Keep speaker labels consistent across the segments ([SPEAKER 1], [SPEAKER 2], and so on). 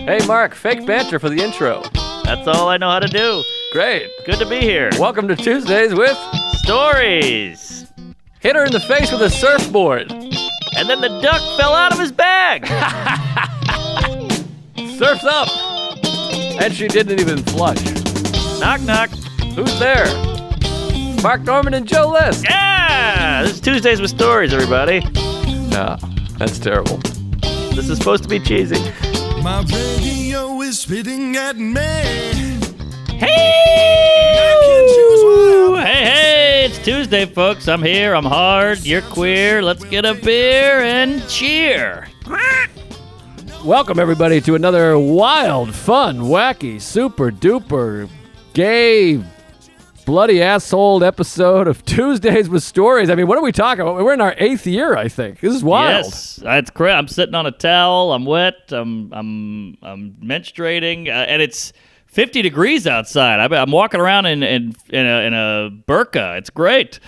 [SPEAKER 1] Hey, Mark, fake banter for the intro.
[SPEAKER 2] That's all I know how to do.
[SPEAKER 1] Great.
[SPEAKER 2] Good to be here.
[SPEAKER 1] Welcome to Tuesdays with
[SPEAKER 2] Stories.
[SPEAKER 1] Hit her in the face with a surfboard.
[SPEAKER 2] And then the duck fell out of his bag.
[SPEAKER 1] Surf's up. And she didn't even flush.
[SPEAKER 2] Knock, knock.
[SPEAKER 1] Who's there? Mark Norman and Joe List.
[SPEAKER 2] Yeah! This is Tuesdays with Stories, everybody.
[SPEAKER 1] Nah, that's terrible.
[SPEAKER 2] This is supposed to be cheesy.
[SPEAKER 3] My radio is spitting at me.
[SPEAKER 2] Hey! Hey, it's Tuesday, folks. I'm here. I'm hard. You're queer. Let's get a beer and cheer.
[SPEAKER 1] Welcome, everybody, to another wild, fun, wacky, super duper, gay, bloody asshole episode of Tuesdays with Stories. I mean, what are we talking about? We're in our 8th year, I think. This is wild.
[SPEAKER 2] Yes, that's correct. I'm sitting on a towel. I'm wet. I'm menstruating, and it's 50 degrees outside. I'm walking around in a burqa. It's great.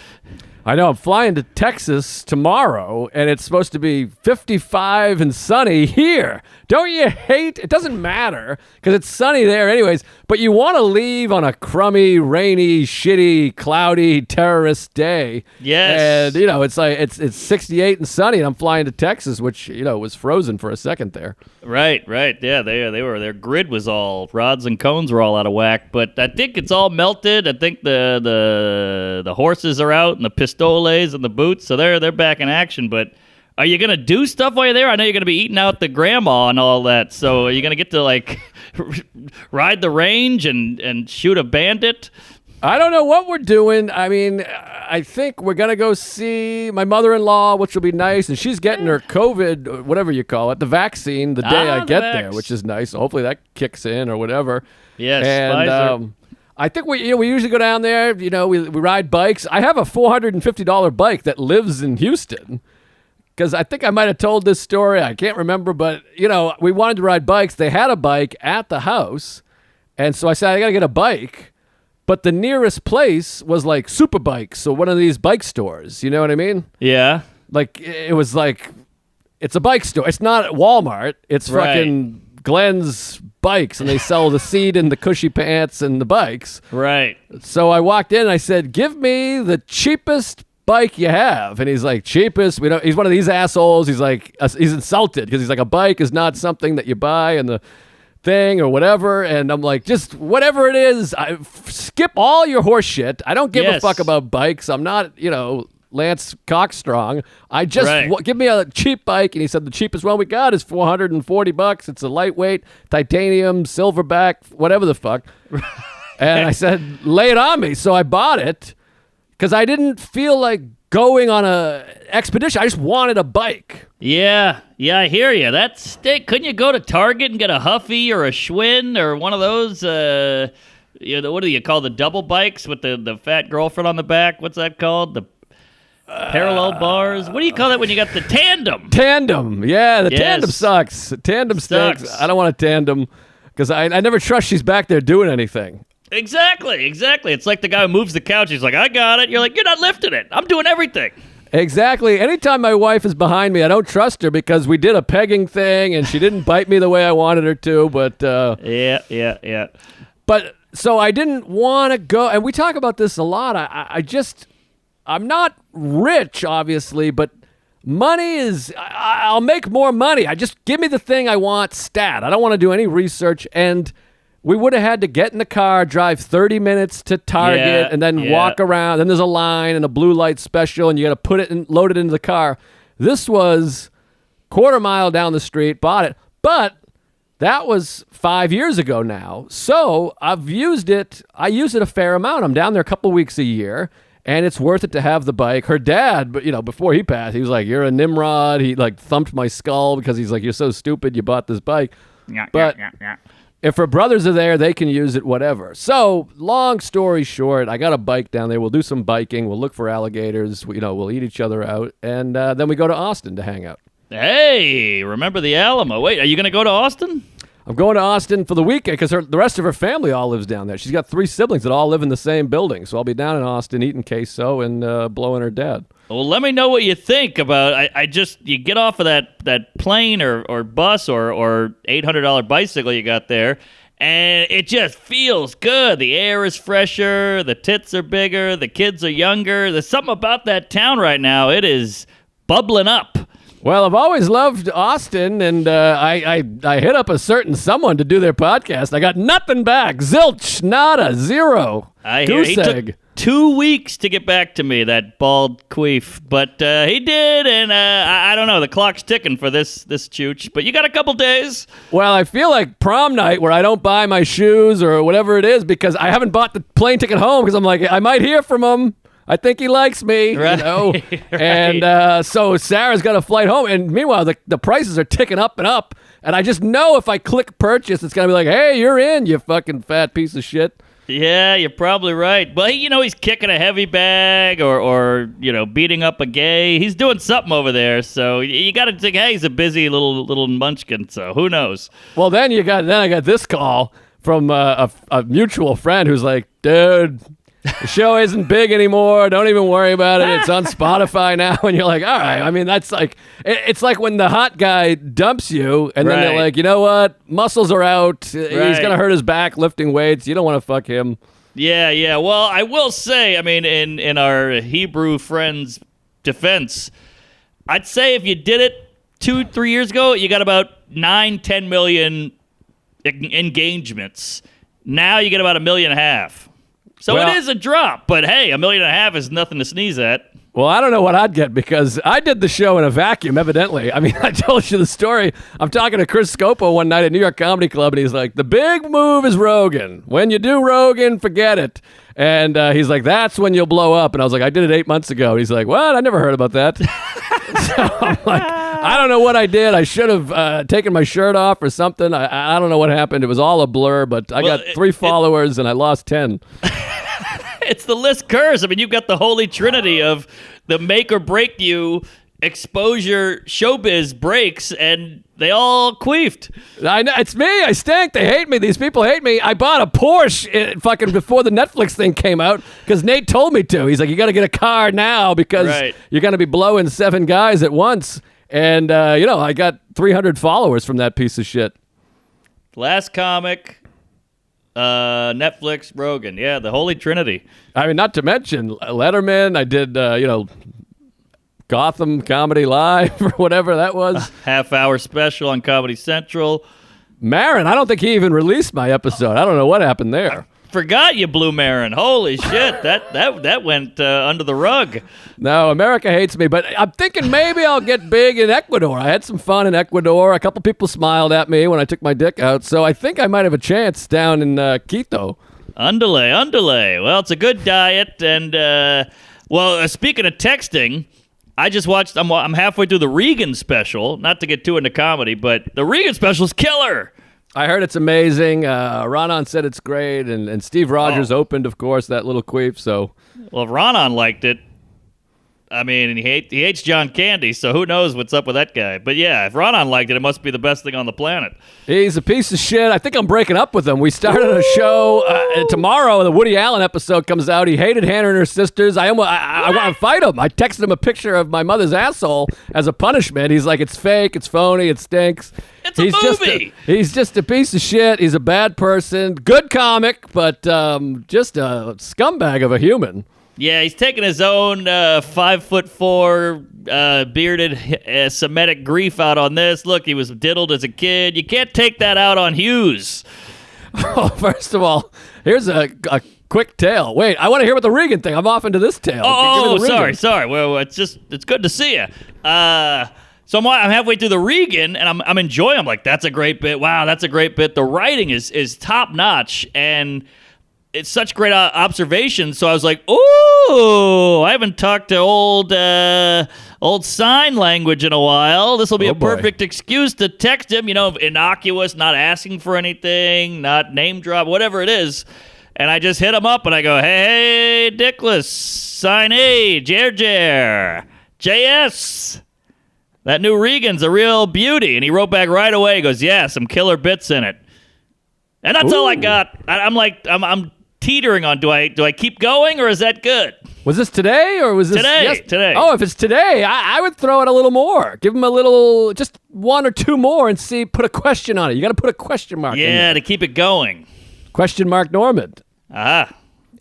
[SPEAKER 1] I know. I'm flying to Texas tomorrow, and it's supposed to be 55 and sunny here. Don't you hate? It doesn't matter because it's sunny there anyways, but you want to leave on a crummy, rainy, shitty, cloudy, terrorist day.
[SPEAKER 2] Yes.
[SPEAKER 1] And, it's like it's 68 and sunny, and I'm flying to Texas, which, was frozen for a second there.
[SPEAKER 2] Right. Yeah, they were. Their grid was all, rods and cones were all out of whack, but I think it's all melted. I think the horses are out and the pistoles and the boots, so they're back in action. But are you gonna do stuff while you're there? I know you're gonna be eating out the grandma and all that. So are you gonna get to ride the range and shoot a bandit?
[SPEAKER 1] I don't know what we're doing. I mean, I think we're going to go see my mother-in-law, which will be nice. And she's getting her COVID, whatever you call it, the vaccine, the day I get there, which is nice. So hopefully that kicks in or whatever.
[SPEAKER 2] Yes,
[SPEAKER 1] and I think we usually go down there. We ride bikes. I have a $450 bike that lives in Houston. Because I think I might have told this story. I can't remember. But, we wanted to ride bikes. They had a bike at the house. And so I said, I got to get a bike. But the nearest place was like Super Bikes, so one of these bike stores. You know what I mean?
[SPEAKER 2] Yeah.
[SPEAKER 1] It's a bike store. It's not at Walmart. It's fucking Glenn's Bikes, and they sell the seat and the cushy pants and the bikes.
[SPEAKER 2] Right.
[SPEAKER 1] So I walked in and I said, give me the cheapest bike you have. And he's like, cheapest? He's one of these assholes. He's like, he's insulted because he's like, a bike is not something that you buy and the thing or whatever. And I'm like, just whatever it is, skip all your horse shit. I don't give a fuck about bikes. I'm not, Lance Cockstrong. I just give me a cheap bike. And he said the cheapest one we got is $440. It's a lightweight titanium silverback, whatever the fuck. And I said, lay it on me. So I bought it because I didn't feel like going on a expedition. I just wanted a bike.
[SPEAKER 2] Yeah, I hear you. Couldn't you go to Target and get a Huffy or a Schwinn or one of those, what do you call the double bikes with the fat girlfriend on the back? What's that called? The parallel bars? What do you call that when you got the tandem?
[SPEAKER 1] Tandem, yeah, tandem sucks. Tandem stinks. I don't want a tandem because I never trust she's back there doing anything.
[SPEAKER 2] Exactly. It's like the guy who moves the couch. He's like, I got it. You're like, you're not lifting it. I'm doing everything.
[SPEAKER 1] Exactly. Anytime my wife is behind me, I don't trust her because we did a pegging thing and she didn't bite me the way I wanted her to. But
[SPEAKER 2] yeah.
[SPEAKER 1] But so I didn't want to go, and we talk about this a lot. I'm not rich, obviously, but money is. I'll make more money. Just give me the thing I want, stat. I don't want to do any research. And we would have had to get in the car, drive 30 minutes to Target, and then walk around. Then there's a line and a blue light special, and you got to put it in, load it into the car. This was quarter mile down the street, bought it. But that was 5 years ago now. So I've used it. I use it a fair amount. I'm down there a couple weeks a year, and it's worth it to have the bike. Her dad, before he passed, he was like, you're a Nimrod. He thumped my skull because he's like, you're so stupid you bought this bike. Yeah. If her brothers are there, they can use it, whatever. So, long story short, I got a bike down there. We'll do some biking. We'll look for alligators. We'll eat each other out. And then we go to Austin to hang out.
[SPEAKER 2] Hey, remember the Alamo. Wait, are you going to go to Austin?
[SPEAKER 1] I'm going to Austin for the weekend because the rest of her family all lives down there. She's got 3 siblings that all live in the same building. So I'll be down in Austin eating queso and blowing her dad.
[SPEAKER 2] Well, let me know what you think about. You get off of that plane or bus or $800 bicycle you got there, and it just feels good. The air is fresher, the tits are bigger, the kids are younger. There's something about that town right now. It is bubbling up.
[SPEAKER 1] Well, I've always loved Austin, and I hit up a certain someone to do their podcast. I got nothing back. Zilch, nada, zero.
[SPEAKER 2] I hear he took 2 weeks to get back to me, that bald queef. But he did, and I don't know. The clock's ticking for this chooch. But you got a couple days.
[SPEAKER 1] Well, I feel like prom night where I don't buy my shoes or whatever it is because I haven't bought the plane ticket home because I'm like, I might hear from him. I think he likes me,
[SPEAKER 2] right,
[SPEAKER 1] you know.
[SPEAKER 2] right.
[SPEAKER 1] And so Sarah's got a flight home. And meanwhile, the prices are ticking up and up. And I just know if I click purchase, it's going to be like, hey, you're in, you fucking fat piece of shit.
[SPEAKER 2] Yeah, you're probably right. But, he's kicking a heavy bag or beating up a gay. He's doing something over there. So you got to think, hey, he's a busy little munchkin. So who knows?
[SPEAKER 1] Well, then I got this call from a mutual friend who's like, dude, the show isn't big anymore. Don't even worry about it. It's on Spotify now. And you're like, all right. I mean, that's like, it's like when the hot guy dumps you and then they're like, you know what? Muscles are out. He's going to hurt his back lifting weights. You don't want to fuck him.
[SPEAKER 2] Yeah. Well, I will say, I mean, in our Hebrew friend's defense, I'd say if you did it 2-3 years ago, you got about 9-10 million engagements. Now you get about 1.5 million. So it is a drop, but hey, 1.5 million is nothing to sneeze at.
[SPEAKER 1] Well, I don't know what I'd get because I did the show in a vacuum, evidently. I mean, I told you the story. I'm talking to Chris Scopo one night at New York Comedy Club, and he's like, the big move is Rogan. When you do Rogan, forget it. And he's like, that's when you'll blow up. And I was like, I did it 8 months ago. And he's like, what? I never heard about that. So I'm like, I don't know what I did. I should have taken my shirt off or something. I don't know what happened. It was all a blur, but I got 3 followers and I lost 10.
[SPEAKER 2] It's the list curse. I mean, you've got the holy trinity of the make or break you exposure showbiz breaks, and they all queefed.
[SPEAKER 1] I know, it's me. I stink. They hate me. These people hate me. I bought a Porsche fucking before the Netflix thing came out because Nate told me to. He's like, you got to get a car now because you're going to be blowing 7 guys at once. And, I got 300 followers from that piece of shit.
[SPEAKER 2] Last comic. Netflix, Rogan. Yeah, the holy trinity.
[SPEAKER 1] I mean, not to mention Letterman. I did, Gotham Comedy Live or whatever that was.
[SPEAKER 2] Half-hour special on Comedy Central.
[SPEAKER 1] Maron, I don't think he even released my episode. I don't know what happened there.
[SPEAKER 2] Forgot you blew Maron. Holy shit, that went under the rug.
[SPEAKER 1] No, America hates me, but I'm thinking maybe I'll get big in Ecuador. I had some fun in Ecuador. A couple people smiled at me when I took my dick out, so I think I might have a chance down in Quito.
[SPEAKER 2] Underlay. Well, it's a good diet, and speaking of texting, I just watched. I'm halfway through the Regan special. Not to get too into comedy, but the Regan special is killer.
[SPEAKER 1] I heard it's amazing. Ronan said it's great, and Steve Rogers opened, of course, that little queef. So,
[SPEAKER 2] well, if Ronan liked it, I mean, he hates John Candy, so who knows what's up with that guy? But yeah, if Ronan liked it, it must be the best thing on the planet.
[SPEAKER 1] He's a piece of shit. I think I'm breaking up with him. We started a show tomorrow. The Woody Allen episode comes out. He hated Hannah and her sisters. I want to fight him. I texted him a picture of my mother's asshole as a punishment. He's like, it's fake, it's phony, it stinks.
[SPEAKER 2] It's a movie.
[SPEAKER 1] He's just a piece of shit. He's a bad person. Good comic, but just a scumbag of a human.
[SPEAKER 2] Yeah, he's taking his own 5'4", bearded Semitic grief out on this. Look, he was diddled as a kid. You can't take that out on Hughes.
[SPEAKER 1] Oh, first of all, here's a quick tale. Wait, I want to hear about the Regan thing. I'm off into this tale.
[SPEAKER 2] Oh, sorry. Well, it's good to see you. So I'm halfway through the Regan, and I'm enjoying. I'm like, that's a great bit. Wow, that's a great bit. The writing is top notch, and it's such great observations. So I was like, ooh, I haven't talked to old sign language in a while. This will be a perfect excuse to text him, innocuous, not asking for anything, not name drop, whatever it is. And I just hit him up and I go, hey, Dickless, sign A, JR, JS. That new Regan's a real beauty. And he wrote back right away. He goes, yeah, some killer bits in it. And that's all I got. I'm teetering on, do I keep going or is that good?
[SPEAKER 1] Was this today or was this
[SPEAKER 2] today?
[SPEAKER 1] Oh, if it's today, I would throw it a little more. Give him a little, just one or two more and put a question on it. You got to put a question mark in there.
[SPEAKER 2] To keep it going.
[SPEAKER 1] Question mark Norman.
[SPEAKER 2] There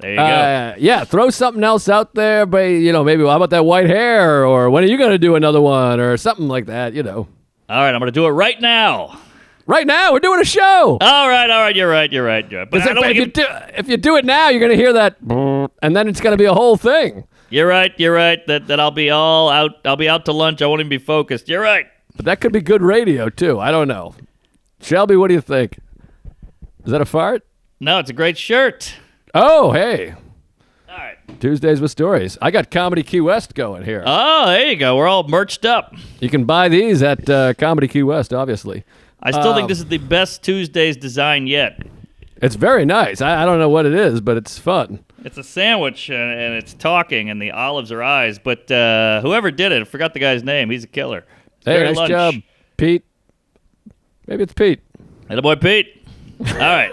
[SPEAKER 2] you go.
[SPEAKER 1] Yeah, throw something else out there, but maybe how about that white hair, or when are you going to do another one, or something like that,
[SPEAKER 2] All right, I'm going to do it right now.
[SPEAKER 1] Right now, we're doing a show.
[SPEAKER 2] All right, you're right. But
[SPEAKER 1] if you do it now, you're going to hear that, and then it's going to be a whole thing.
[SPEAKER 2] You're right. That I'll be all out. I'll be out to lunch. I won't even be focused. You're right.
[SPEAKER 1] But that could be good radio too. I don't know. Shelby, what do you think? Is that a fart?
[SPEAKER 2] No, it's a great shirt.
[SPEAKER 1] Oh, hey.
[SPEAKER 2] All right.
[SPEAKER 1] Tuesdays with Stories. I got Comedy Key West going here.
[SPEAKER 2] Oh, there you go. We're all merched up.
[SPEAKER 1] You can buy these at Comedy Key West, obviously.
[SPEAKER 2] I still think this is the best Tuesdays design yet.
[SPEAKER 1] It's very nice. I don't know what it is, but it's fun.
[SPEAKER 2] It's a sandwich, and it's talking, and the olives are eyes. But whoever did it, I forgot the guy's name. He's a killer.
[SPEAKER 1] Hey, nice job, Pete. Maybe it's Pete.
[SPEAKER 2] Hey, boy, Pete. All right.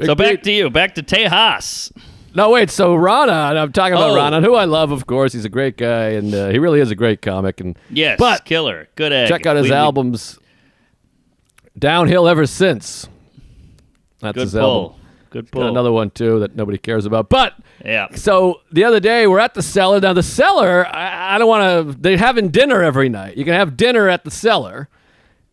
[SPEAKER 2] So back to you. Back to Tejas.
[SPEAKER 1] No, wait. So Ronan, I'm talking about Ronan, who I love, of course. He's a great guy, and he really is a great comic. And
[SPEAKER 2] yes,
[SPEAKER 1] but
[SPEAKER 2] killer. Good egg.
[SPEAKER 1] Check out his albums. Downhill Ever Since. That's his album.
[SPEAKER 2] Good pull.
[SPEAKER 1] Got another one, too, that nobody cares about. But,
[SPEAKER 2] yeah.
[SPEAKER 1] So the other day, we're at the Cellar. Now, the Cellar, I don't want to, they're having dinner every night. You can have dinner at the Cellar.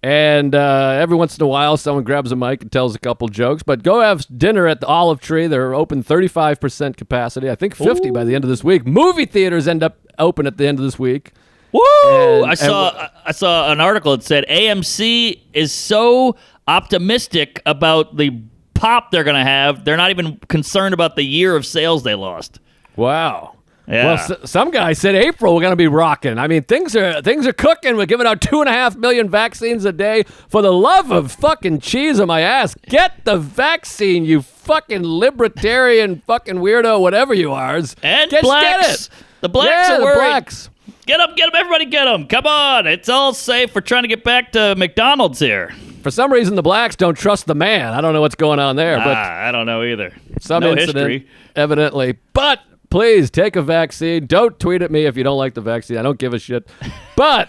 [SPEAKER 1] And every once in a while, someone grabs a mic and tells a couple jokes. But go have dinner at the Olive Tree. They're open 35% capacity. I think 50 by the end of this week. Movie theaters end up open at the end of this week.
[SPEAKER 2] Woo! I saw an article that said AMC is so optimistic about the pop they're going to have, they're not even concerned about the year of sales they lost.
[SPEAKER 1] Wow.
[SPEAKER 2] Yeah.
[SPEAKER 1] Well, some guy said April we're going to be rocking. I mean, things are cooking. We're giving out 2.5 million vaccines a day. For the love of fucking cheese on my ass, get the vaccine, you fucking libertarian fucking weirdo, whatever you are.
[SPEAKER 2] And
[SPEAKER 1] blacks.
[SPEAKER 2] Get it. The blacks are worried.
[SPEAKER 1] The blacks.
[SPEAKER 2] Get them, everybody get them. Come on. It's all safe. We're trying to get back to McDonald's here.
[SPEAKER 1] For some reason, the blacks don't trust the man. I don't know what's going on there. But
[SPEAKER 2] I don't know either.
[SPEAKER 1] Some
[SPEAKER 2] no
[SPEAKER 1] incident,
[SPEAKER 2] history.
[SPEAKER 1] Evidently. But please take a vaccine. Don't tweet at me if you don't like the vaccine. I don't give a shit. But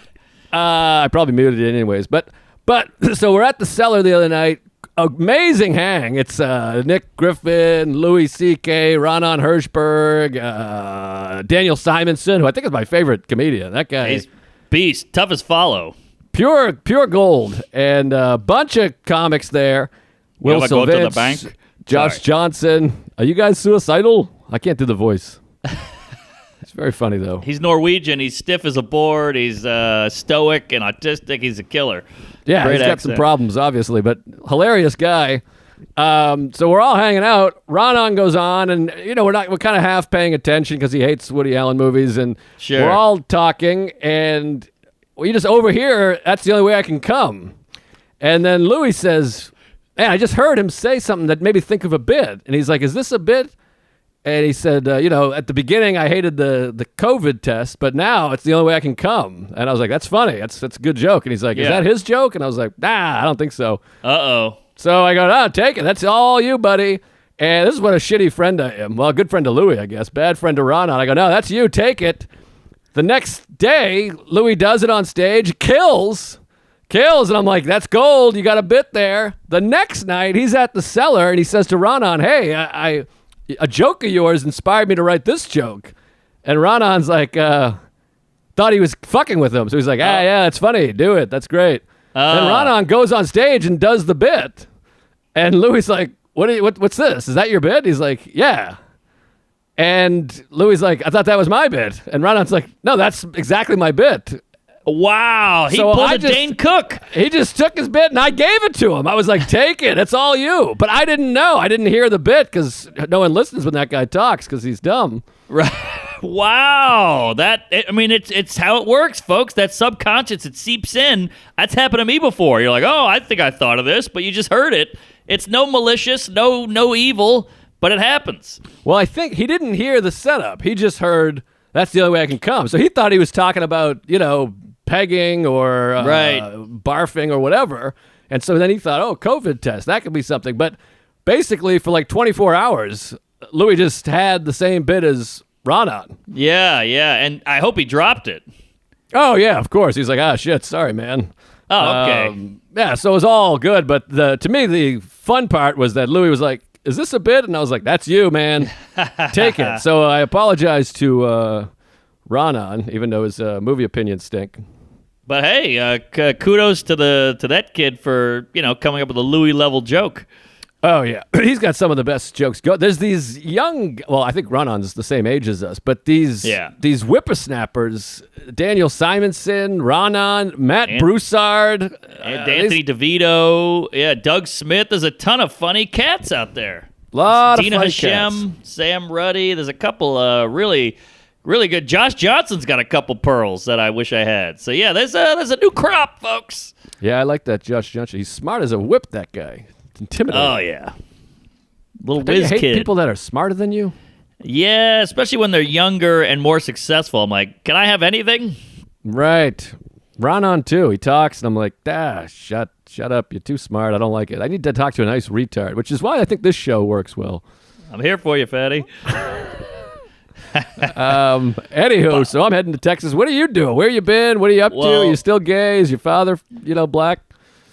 [SPEAKER 1] I probably muted it anyways. But so we're at the Cellar the other night. Amazing hang. It's Nick Griffin, Louis C.K., Ronan Hirschberg, Daniel Simonson, who I think is my favorite comedian. That guy.
[SPEAKER 2] He's beast. Tough as follow.
[SPEAKER 1] Pure gold. And a bunch of comics there. Will
[SPEAKER 2] go to the
[SPEAKER 1] Silvitz,
[SPEAKER 2] bank?
[SPEAKER 1] Josh
[SPEAKER 2] Sorry.
[SPEAKER 1] Johnson. Are you guys suicidal? I can't do the voice. It's very funny, though.
[SPEAKER 2] He's Norwegian. He's stiff as a board. He's stoic and autistic. He's a killer.
[SPEAKER 1] Yeah,
[SPEAKER 2] Great
[SPEAKER 1] he's got
[SPEAKER 2] accent.
[SPEAKER 1] some problems, obviously, but hilarious guy. So we're all hanging out. Ronan goes on, and we're kind of half paying attention because he hates Woody Allen movies, and
[SPEAKER 2] Sure.
[SPEAKER 1] we're all talking, and we just overhear, that's the only way I can come. And then Louis says, man, I just heard him say something that made me think of a bit. And he's like, is this a bit? And he said, at the beginning I hated the COVID test, but now it's the only way I can come. And I was like, that's funny. That's a good joke. And he's like, is that his joke? And I was like, nah, I don't think so.
[SPEAKER 2] Uh-oh.
[SPEAKER 1] So I go, take it. That's all you, buddy. And this is what a shitty friend I am. Well, a good friend to Louis, I guess. Bad friend to Ronan. I go, no, that's you. Take it. The next day, Louis does it on stage, kills, and I'm like, that's gold. You got a bit there. The next night, he's at the Cellar, and he says to Ronan, hey, a joke of yours inspired me to write this joke. And Ronan's like, thought he was fucking with him. So he's like, yeah, it's funny. Do it. That's great. Then Ronan goes on stage and does the bit. And Louis is like, what's this? Is that your bit? He's like, yeah. And Louis is like, I thought that was my bit. And Ronan's like, no, that's exactly my bit.
[SPEAKER 2] Wow. He pulled a Dane Cook.
[SPEAKER 1] He just took his bit and I gave it to him. I was like, take it. It's all you. But I didn't know. I didn't hear the bit because no one listens when that guy talks because he's dumb.
[SPEAKER 2] Right. Wow. It's how it works, folks. That subconscious, it seeps in. That's happened to me before. You're like, oh, I think I thought of this, but you just heard it. It's no malicious, no evil, but it happens.
[SPEAKER 1] Well, I think he didn't hear the setup. He just heard, that's the only way I can come. So he thought he was talking about, pegging or
[SPEAKER 2] Right.
[SPEAKER 1] barfing or whatever. And so then he thought, oh, COVID test, that could be something. But basically for like 24 hours, Louis just had the same bit as Ronan.
[SPEAKER 2] Yeah, and I hope he dropped it.
[SPEAKER 1] Oh, yeah, of course. He's like, ah, shit, sorry, man.
[SPEAKER 2] Oh, okay.
[SPEAKER 1] Yeah, so it was all good. But to me, the fun part was that Louis was like, is this a bit? And I was like, that's you, man. Take it. So I apologized to Ronan, even though his movie opinions stink.
[SPEAKER 2] But hey, kudos to that kid for coming up with a Louis level joke.
[SPEAKER 1] Oh, yeah. He's got some of the best jokes. There's these young, well, I think Ronan's the same age as us, but these whippersnappers, Daniel Simonson, Ronan, Matt Broussard.
[SPEAKER 2] And Anthony DeVito. Doug Smith. There's a ton of funny cats out there.
[SPEAKER 1] Lot
[SPEAKER 2] Dina
[SPEAKER 1] of funny
[SPEAKER 2] Hashem,
[SPEAKER 1] cats.
[SPEAKER 2] Sam Ruddy. There's a couple really, really good. Josh Johnson's got a couple pearls that I wish I had. So, yeah, there's a new crop, folks.
[SPEAKER 1] Yeah, I like that Josh Johnson. He's smart as a whip, that guy. It's intimidating.
[SPEAKER 2] Oh, yeah. Little
[SPEAKER 1] Don't you
[SPEAKER 2] whiz
[SPEAKER 1] hate
[SPEAKER 2] kid.
[SPEAKER 1] people that are smarter than you?
[SPEAKER 2] Yeah, especially when they're younger and more successful. I'm like, can I have anything?
[SPEAKER 1] Right. Ronan, too. He talks, and I'm like, shut up. You're too smart. I don't like it. I need to talk to a nice retard, which is why I think this show works well.
[SPEAKER 2] I'm here for you, fatty.
[SPEAKER 1] Anywho, so I'm heading to Texas. What are you doing? Where you been? What are you up to? Are you still gay? Is your father, black?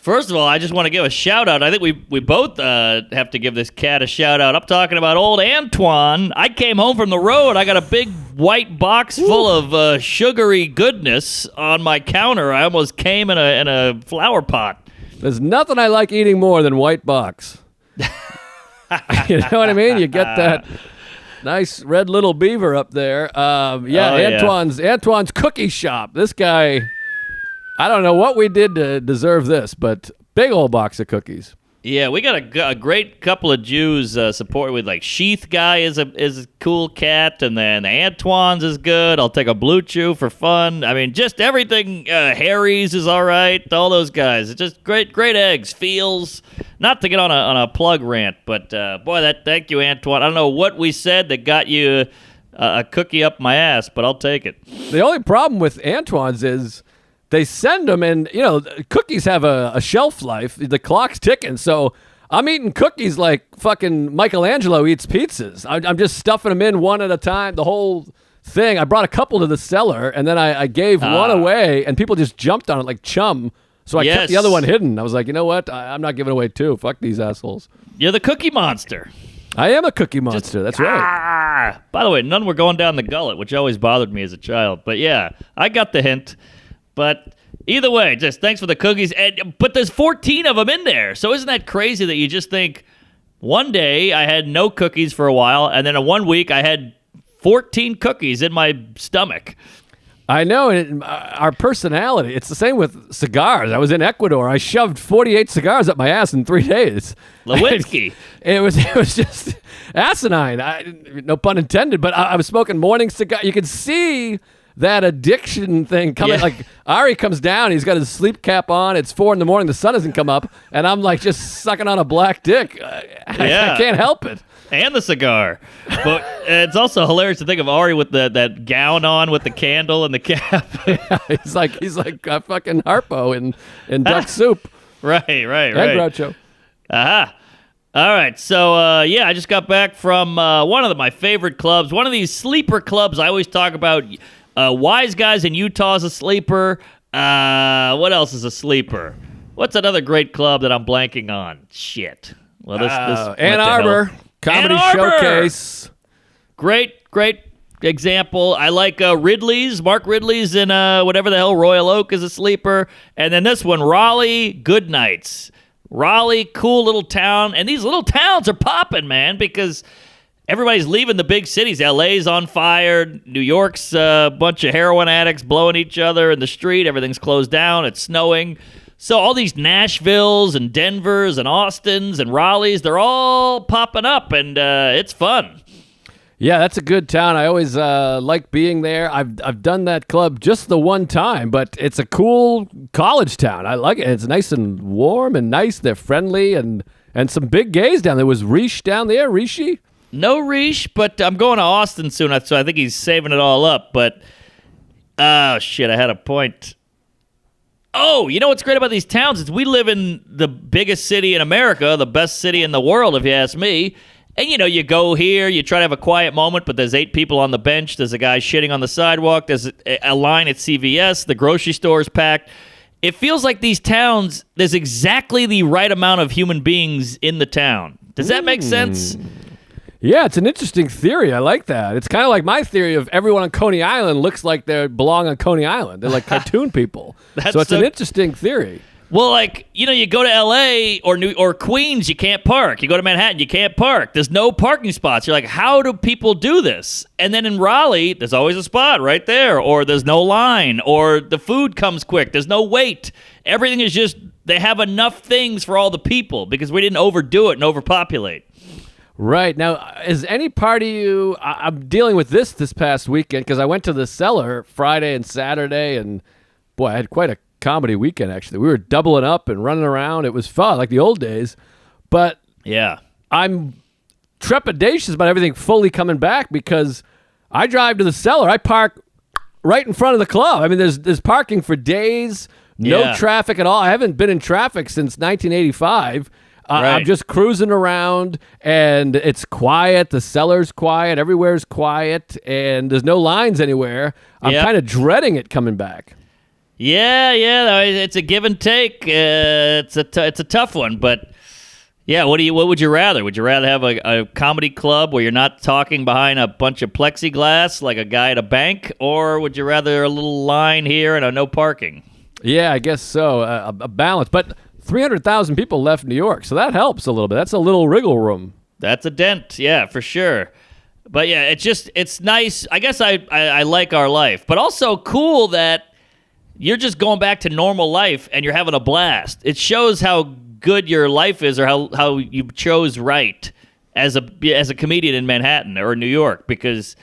[SPEAKER 2] First of all, I just want to give a shout out. I think we both have to give this cat a shout out. I'm talking about old Antoine. I came home from the road. I got a big white box full of sugary goodness on my counter. I almost came in a flower pot.
[SPEAKER 1] There's nothing I like eating more than white box. You know what I mean? You get that nice red little beaver up there. Antoine's cookie shop. This guy, I don't know what we did to deserve this, but big old box of cookies.
[SPEAKER 2] Yeah, we got a great couple of Jews supported with, like, Sheath Guy is a cool cat, and then Antoine's is good. I'll take a Blue Chew for fun. I mean, just everything. Harry's is all right. All those guys. It's just great eggs. Feels. Not to get on a plug rant, but thank you, Antoine. I don't know what we said that got you a cookie up my ass, but I'll take it.
[SPEAKER 1] The only problem with Antoine's is they send them, and cookies have a shelf life. The clock's ticking, so I'm eating cookies like fucking Michelangelo eats pizzas. I'm just stuffing them in one at a time, the whole thing. I brought a couple to the cellar, and then I gave one away, and people just jumped on it like chum. So I kept the other one hidden. I was like, you know what? I'm not giving away two. Fuck these assholes.
[SPEAKER 2] You're the cookie monster.
[SPEAKER 1] I am a cookie monster. That's right.
[SPEAKER 2] By the way, none were going down the gullet, which always bothered me as a child. But yeah, I got the hint. But either way, just thanks for the cookies. But there's 14 of them in there. So isn't that crazy that you just think one day I had no cookies for a while, and then in 1 week I had 14 cookies in my stomach?
[SPEAKER 1] I know, and our personality, it's the same with cigars. I was in Ecuador. I shoved 48 cigars up my ass in 3 days.
[SPEAKER 2] Lewinsky.
[SPEAKER 1] It was just asinine. No pun intended, but I was smoking morning cigar. You could see that addiction thing coming.
[SPEAKER 2] Yeah.
[SPEAKER 1] Like, Ari comes down, he's got his sleep cap on, it's 4 a.m, the sun hasn't come up, and I'm like just sucking on a black dick. I can't help it.
[SPEAKER 2] And the cigar. But it's also hilarious to think of Ari with that gown on with the candle and the cap.
[SPEAKER 1] He's like a fucking Harpo in duck soup.
[SPEAKER 2] Right.
[SPEAKER 1] And Groucho.
[SPEAKER 2] Aha. All right, so I just got back from one of my favorite clubs, one of these sleeper clubs I always talk about. Wise Guys in Utah is a sleeper. What else is a sleeper? What's another great club that I'm blanking on? Shit. Well, this
[SPEAKER 1] Ann Arbor Comedy Showcase.
[SPEAKER 2] Great example. I like Ridley's. Mark Ridley's in whatever the hell, Royal Oak is a sleeper. And then this one, Raleigh, Good Nights. Raleigh, cool little town. And these little towns are popping, man, because everybody's leaving the big cities. LA's on fire. New York's a bunch of heroin addicts blowing each other in the street. Everything's closed down. It's snowing. So all these Nashvilles and Denvers and Austins and Raleighs, they're all popping up, and it's fun.
[SPEAKER 1] Yeah, that's a good town. I always like being there. I've done that club just the one time, but it's a cool college town. I like it. It's nice and warm and nice. They're friendly and some big gays down there. Was Riche down there? Riche?
[SPEAKER 2] No Riche, but I'm going to Austin soon, so I think he's saving it all up. But, oh, shit, I had a point. Oh, you know what's great about these towns is we live in the biggest city in America, the best city in the world, if you ask me. And, you go here, you try to have a quiet moment, but there's 8 people on the bench. There's a guy shitting on the sidewalk. There's a line at CVS. The grocery store is packed. It feels like these towns, there's exactly the right amount of human beings in the town. Does that make sense?
[SPEAKER 1] Yeah, it's an interesting theory. I like that. It's kind of like my theory of everyone on Coney Island looks like they belong on Coney Island. They're like cartoon people. So it's an interesting theory.
[SPEAKER 2] Well, you go to L.A. or Queens, you can't park. You go to Manhattan, you can't park. There's no parking spots. You're like, how do people do this? And then in Raleigh, there's always a spot right there, or there's no line, or the food comes quick. There's no wait. Everything is just, they have enough things for all the people because we didn't overdo it and overpopulate.
[SPEAKER 1] Right. Now, is any part of you, I'm dealing with this past weekend because I went to the Cellar Friday and Saturday, and boy, I had quite a comedy weekend, actually. We were doubling up and running around. It was fun, like the old days. But
[SPEAKER 2] yeah,
[SPEAKER 1] I'm trepidatious about everything fully coming back because I drive to the Cellar. I park right in front of the club. I mean, there's parking for days, no traffic at all. I haven't been in traffic since 1985.
[SPEAKER 2] Right.
[SPEAKER 1] I'm just cruising around, and it's quiet. The Cellar's quiet. Everywhere's quiet, and there's no lines anywhere. I'm kind of dreading it coming back.
[SPEAKER 2] Yeah, it's a give and take. It's a tough one, but yeah, what would you rather? Would you rather have a comedy club where you're not talking behind a bunch of plexiglass like a guy at a bank, or would you rather a little line here and a no parking?
[SPEAKER 1] Yeah, I guess so. A balance, but 300,000 people left New York, so that helps a little bit. That's a little wriggle room.
[SPEAKER 2] That's a dent, yeah, for sure. But yeah, it's nice. I guess I like our life, but also cool that you're just going back to normal life and you're having a blast. It shows how good your life is, or how you chose right as a comedian in Manhattan or New York, because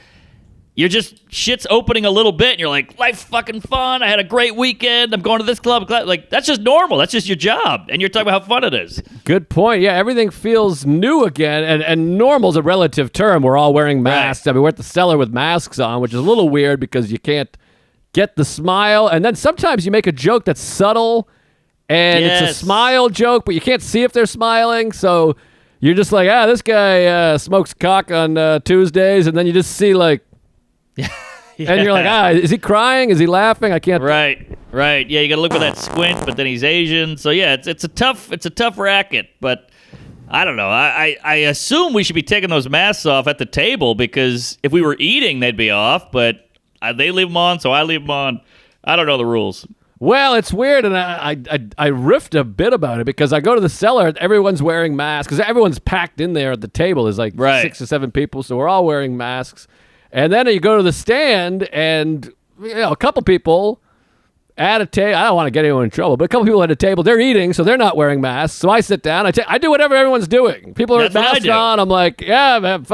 [SPEAKER 2] you're just, shit's opening a little bit and you're like, life's fucking fun. I had a great weekend. I'm going to this club. Like, that's just normal. That's just your job. And you're talking about how fun it is.
[SPEAKER 1] Good point. Yeah, everything feels new again. And normal's a relative term. We're all wearing masks. Right. I mean, we're at the Cellar with masks on, which is a little weird because you can't get the smile. And then sometimes you make a joke that's subtle and it's a smile joke, but you can't see if they're smiling. So you're just like, this guy smokes cock on Tuesdays. And then you just see like, and you're like, is he crying? Is he laughing? I can't.
[SPEAKER 2] Right. Yeah, you got to look for that squint, but then he's Asian. So yeah, it's a tough racket. But I don't know. I assume we should be taking those masks off at the table, because if we were eating, they'd be off. But they leave them on, so I leave them on. I don't know the rules.
[SPEAKER 1] Well, it's weird, and I riffed a bit about it because I go to the Cellar, everyone's wearing masks because everyone's packed in there at the table. There's like 6 or 7 people, so we're all wearing masks. And then you go to the stand, and a couple people at a table. I don't want to get anyone in trouble, but a couple people at a table, they're eating, so they're not wearing masks. So I sit down. I do whatever everyone's doing. People are with masks on. I'm like, man,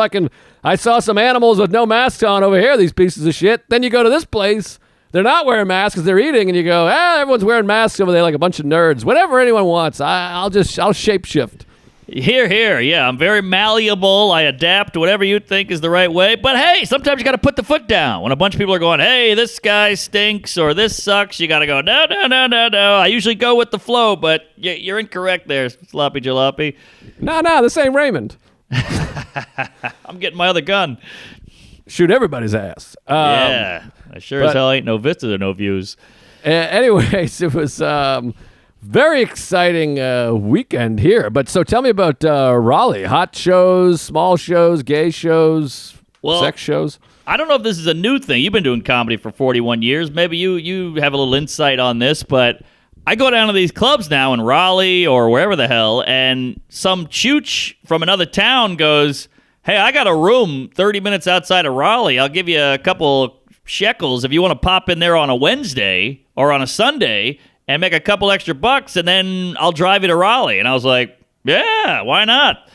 [SPEAKER 1] I saw some animals with no masks on over here, these pieces of shit. Then you go to this place, they're not wearing masks because they're eating, and you go, everyone's wearing masks over there like a bunch of nerds. Whatever anyone wants, I'll shapeshift.
[SPEAKER 2] Here. Yeah, I'm very malleable. I adapt whatever you think is the right way. But hey, sometimes you got to put the foot down. When a bunch of people are going, hey, this guy stinks or this sucks, you got to go, no. I usually go with the flow, but you're incorrect there, sloppy jalopy.
[SPEAKER 1] No, this ain't Raymond.
[SPEAKER 2] I'm getting my other gun.
[SPEAKER 1] Shoot everybody's ass.
[SPEAKER 2] Yeah, I sure as hell ain't no vistas or no views.
[SPEAKER 1] Anyways, it was... very exciting weekend here. But so tell me about Raleigh. Hot shows, small shows, gay shows, sex shows.
[SPEAKER 2] I don't know if this is a new thing. You've been doing comedy for 41 years. Maybe you have a little insight on this, but I go down to these clubs now in Raleigh or wherever the hell, and some chooch from another town goes, hey, I got a room 30 minutes outside of Raleigh. I'll give you a couple shekels if you want to pop in there on a Wednesday or on a Sunday and make a couple extra bucks, and then I'll drive you to Raleigh. And I was like, yeah, why not?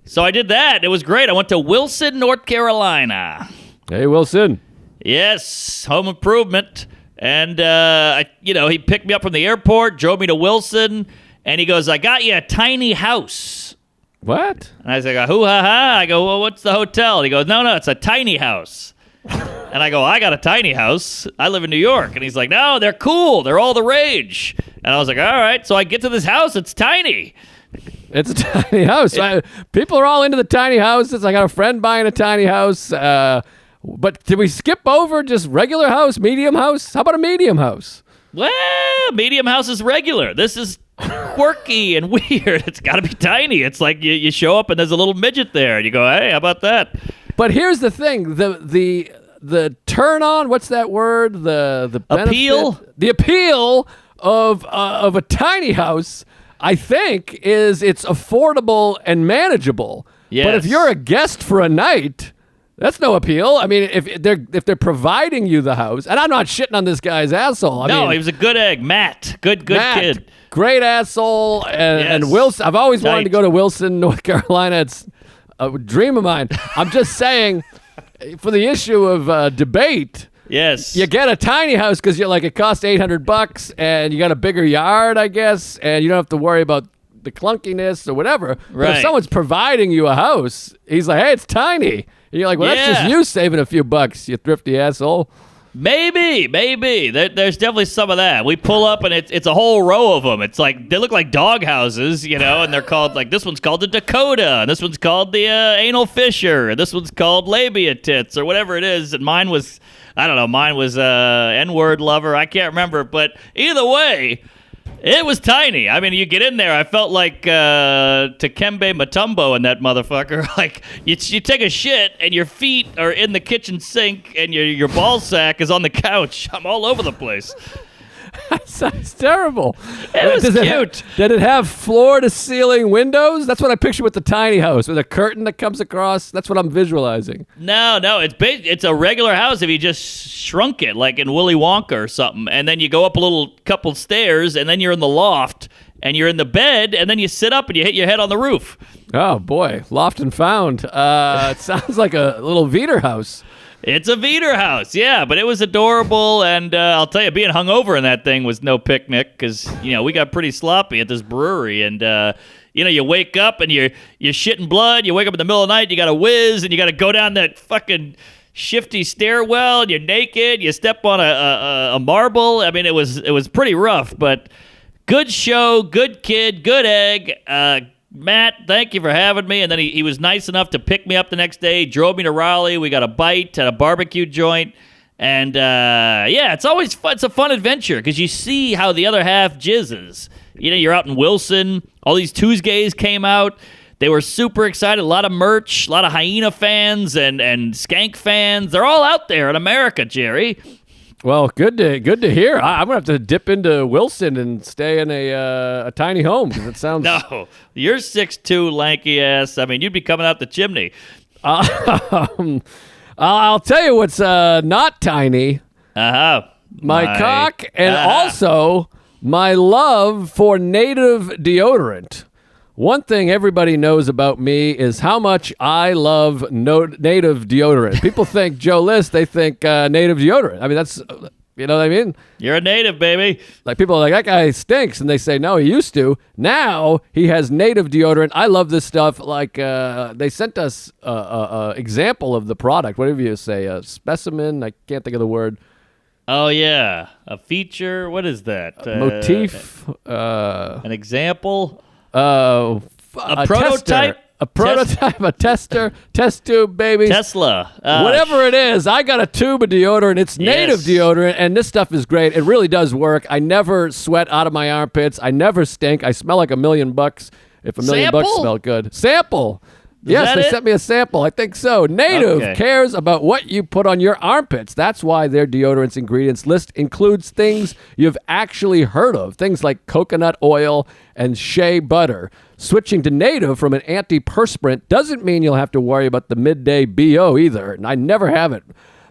[SPEAKER 2] So I did that. It was great. I went to Wilson, North Carolina.
[SPEAKER 1] Hey, Wilson.
[SPEAKER 2] Yes, home improvement. And, he picked me up from the airport, drove me to Wilson, and he goes, I got you a tiny house.
[SPEAKER 1] What?
[SPEAKER 2] And I was like, hoo-ha-ha. I go, well, what's the hotel? And he goes, no, it's a tiny house. And I go, I got a tiny house. I live in New York. And he's like, no, they're cool. They're all the rage. And I was like, all right. So I get to this house. It's tiny.
[SPEAKER 1] It's a tiny house. People are all into the tiny houses. I got a friend buying a tiny house. But did we skip over just regular house, medium house? How about a medium house?
[SPEAKER 2] Well, medium house is regular. This is quirky and weird. It's got to be tiny. It's like you show up and there's a little midget there. And you go, hey, how about that?
[SPEAKER 1] But here's the thing. The turn on, what's that word? The benefit,
[SPEAKER 2] appeal?
[SPEAKER 1] The appeal of a tiny house, I think, is it's affordable and manageable.
[SPEAKER 2] Yes.
[SPEAKER 1] But if you're a guest for a night, that's no appeal. I mean, if they're providing you the house, and I'm not shitting on this guy's asshole. I mean,
[SPEAKER 2] he was a good egg. Matt. Good
[SPEAKER 1] Matt,
[SPEAKER 2] kid.
[SPEAKER 1] Great asshole. And Wilson, I've always wanted to go to Wilson, North Carolina. It's a dream of mine. I'm just saying, for the issue of debate,
[SPEAKER 2] yes,
[SPEAKER 1] you get a tiny house because you're like, it costs $800 and you got a bigger yard, I guess, and you don't have to worry about the clunkiness or whatever. But
[SPEAKER 2] right.
[SPEAKER 1] if someone's providing you a house, he's like, hey, it's tiny. And you're like, well, that's just you saving a few bucks, you thrifty asshole.
[SPEAKER 2] Maybe. There's definitely some of that. We pull up and it's a whole row of them. It's like they look like dog houses, and they're called, like, this one's called the Dakota, and this one's called the Anal Fisher, and this one's called Labia Tits, or whatever it is. And mine was, I don't know, N-word lover. I can't remember, but either way, it was tiny. I mean, you get in there, I felt like Takembe Mutombo and that motherfucker. Like, you take a shit, and your feet are in the kitchen sink, and your ball sack is on the couch. I'm all over the place.
[SPEAKER 1] That sounds terrible.
[SPEAKER 2] It was cute.
[SPEAKER 1] Did it have floor-to-ceiling windows? That's what I picture with the tiny house, with a curtain that comes across. That's what I'm visualizing.
[SPEAKER 2] No, it's a regular house if you just shrunk it, like in Willy Wonka or something. And then you go up a couple stairs, and then you're in the loft, and you're in the bed, and then you sit up and you hit your head on the roof.
[SPEAKER 1] Oh, boy. Loft and found. It sounds like a little Veeder house.
[SPEAKER 2] It's a Veeder house, yeah, but it was adorable, and I'll tell you, being hungover in that thing was no picnic, because, we got pretty sloppy at this brewery, and, you wake up, and you're shitting blood, you wake up in the middle of the night, you got to whiz, and you got to go down that fucking shifty stairwell, and you're naked, you step on a marble. I mean, it was pretty rough, but good show, good kid, good egg. Matt, thank you for having me. And then he was nice enough to pick me up the next day, drove me to Raleigh. We got a bite at a barbecue joint. And, it's always fun. It's a fun adventure because you see how the other half jizzes. You're out in Wilson. All these Tuesdays came out. They were super excited. A lot of merch, a lot of Hyena fans and Skank fans. They're all out there in America, Jerry.
[SPEAKER 1] Well, good to hear. I'm gonna have to dip into Wilson and stay in a tiny home because it sounds.
[SPEAKER 2] No, you're 6'2", lanky ass. I mean, you'd be coming out the chimney.
[SPEAKER 1] I'll tell you what's not tiny. My cock, and also my love for native deodorant. One thing everybody knows about me is how much I love native deodorant. People think Joe List, they think native deodorant. I mean, that's, you know what I mean?
[SPEAKER 2] You're a native, baby.
[SPEAKER 1] Like, people are like, that guy stinks. And they say, no, he used to. Now he has native deodorant. I love this stuff. Like, they sent us a example of the product. Whatever you say, a specimen. I can't think of the word.
[SPEAKER 2] Oh, yeah. A feature. What is that?
[SPEAKER 1] Motif.
[SPEAKER 2] An example.
[SPEAKER 1] A
[SPEAKER 2] prototype?
[SPEAKER 1] A prototype, a tester, test tube, baby.
[SPEAKER 2] Tesla.
[SPEAKER 1] Whatever it is, I got a tube of deodorant. It's native deodorant, and this stuff is great. It really does work. I never sweat out of my armpits. I never stink. I smell like $1 million if $1 million smelled good. Sample. Yes, they sent me a sample. I think so. Native cares about what you put on your armpits. That's why their deodorant's ingredients list includes things you've actually heard of. Things like coconut oil and shea butter. Switching to Native from an antiperspirant doesn't mean you'll have to worry about the midday BO either. And I never have it.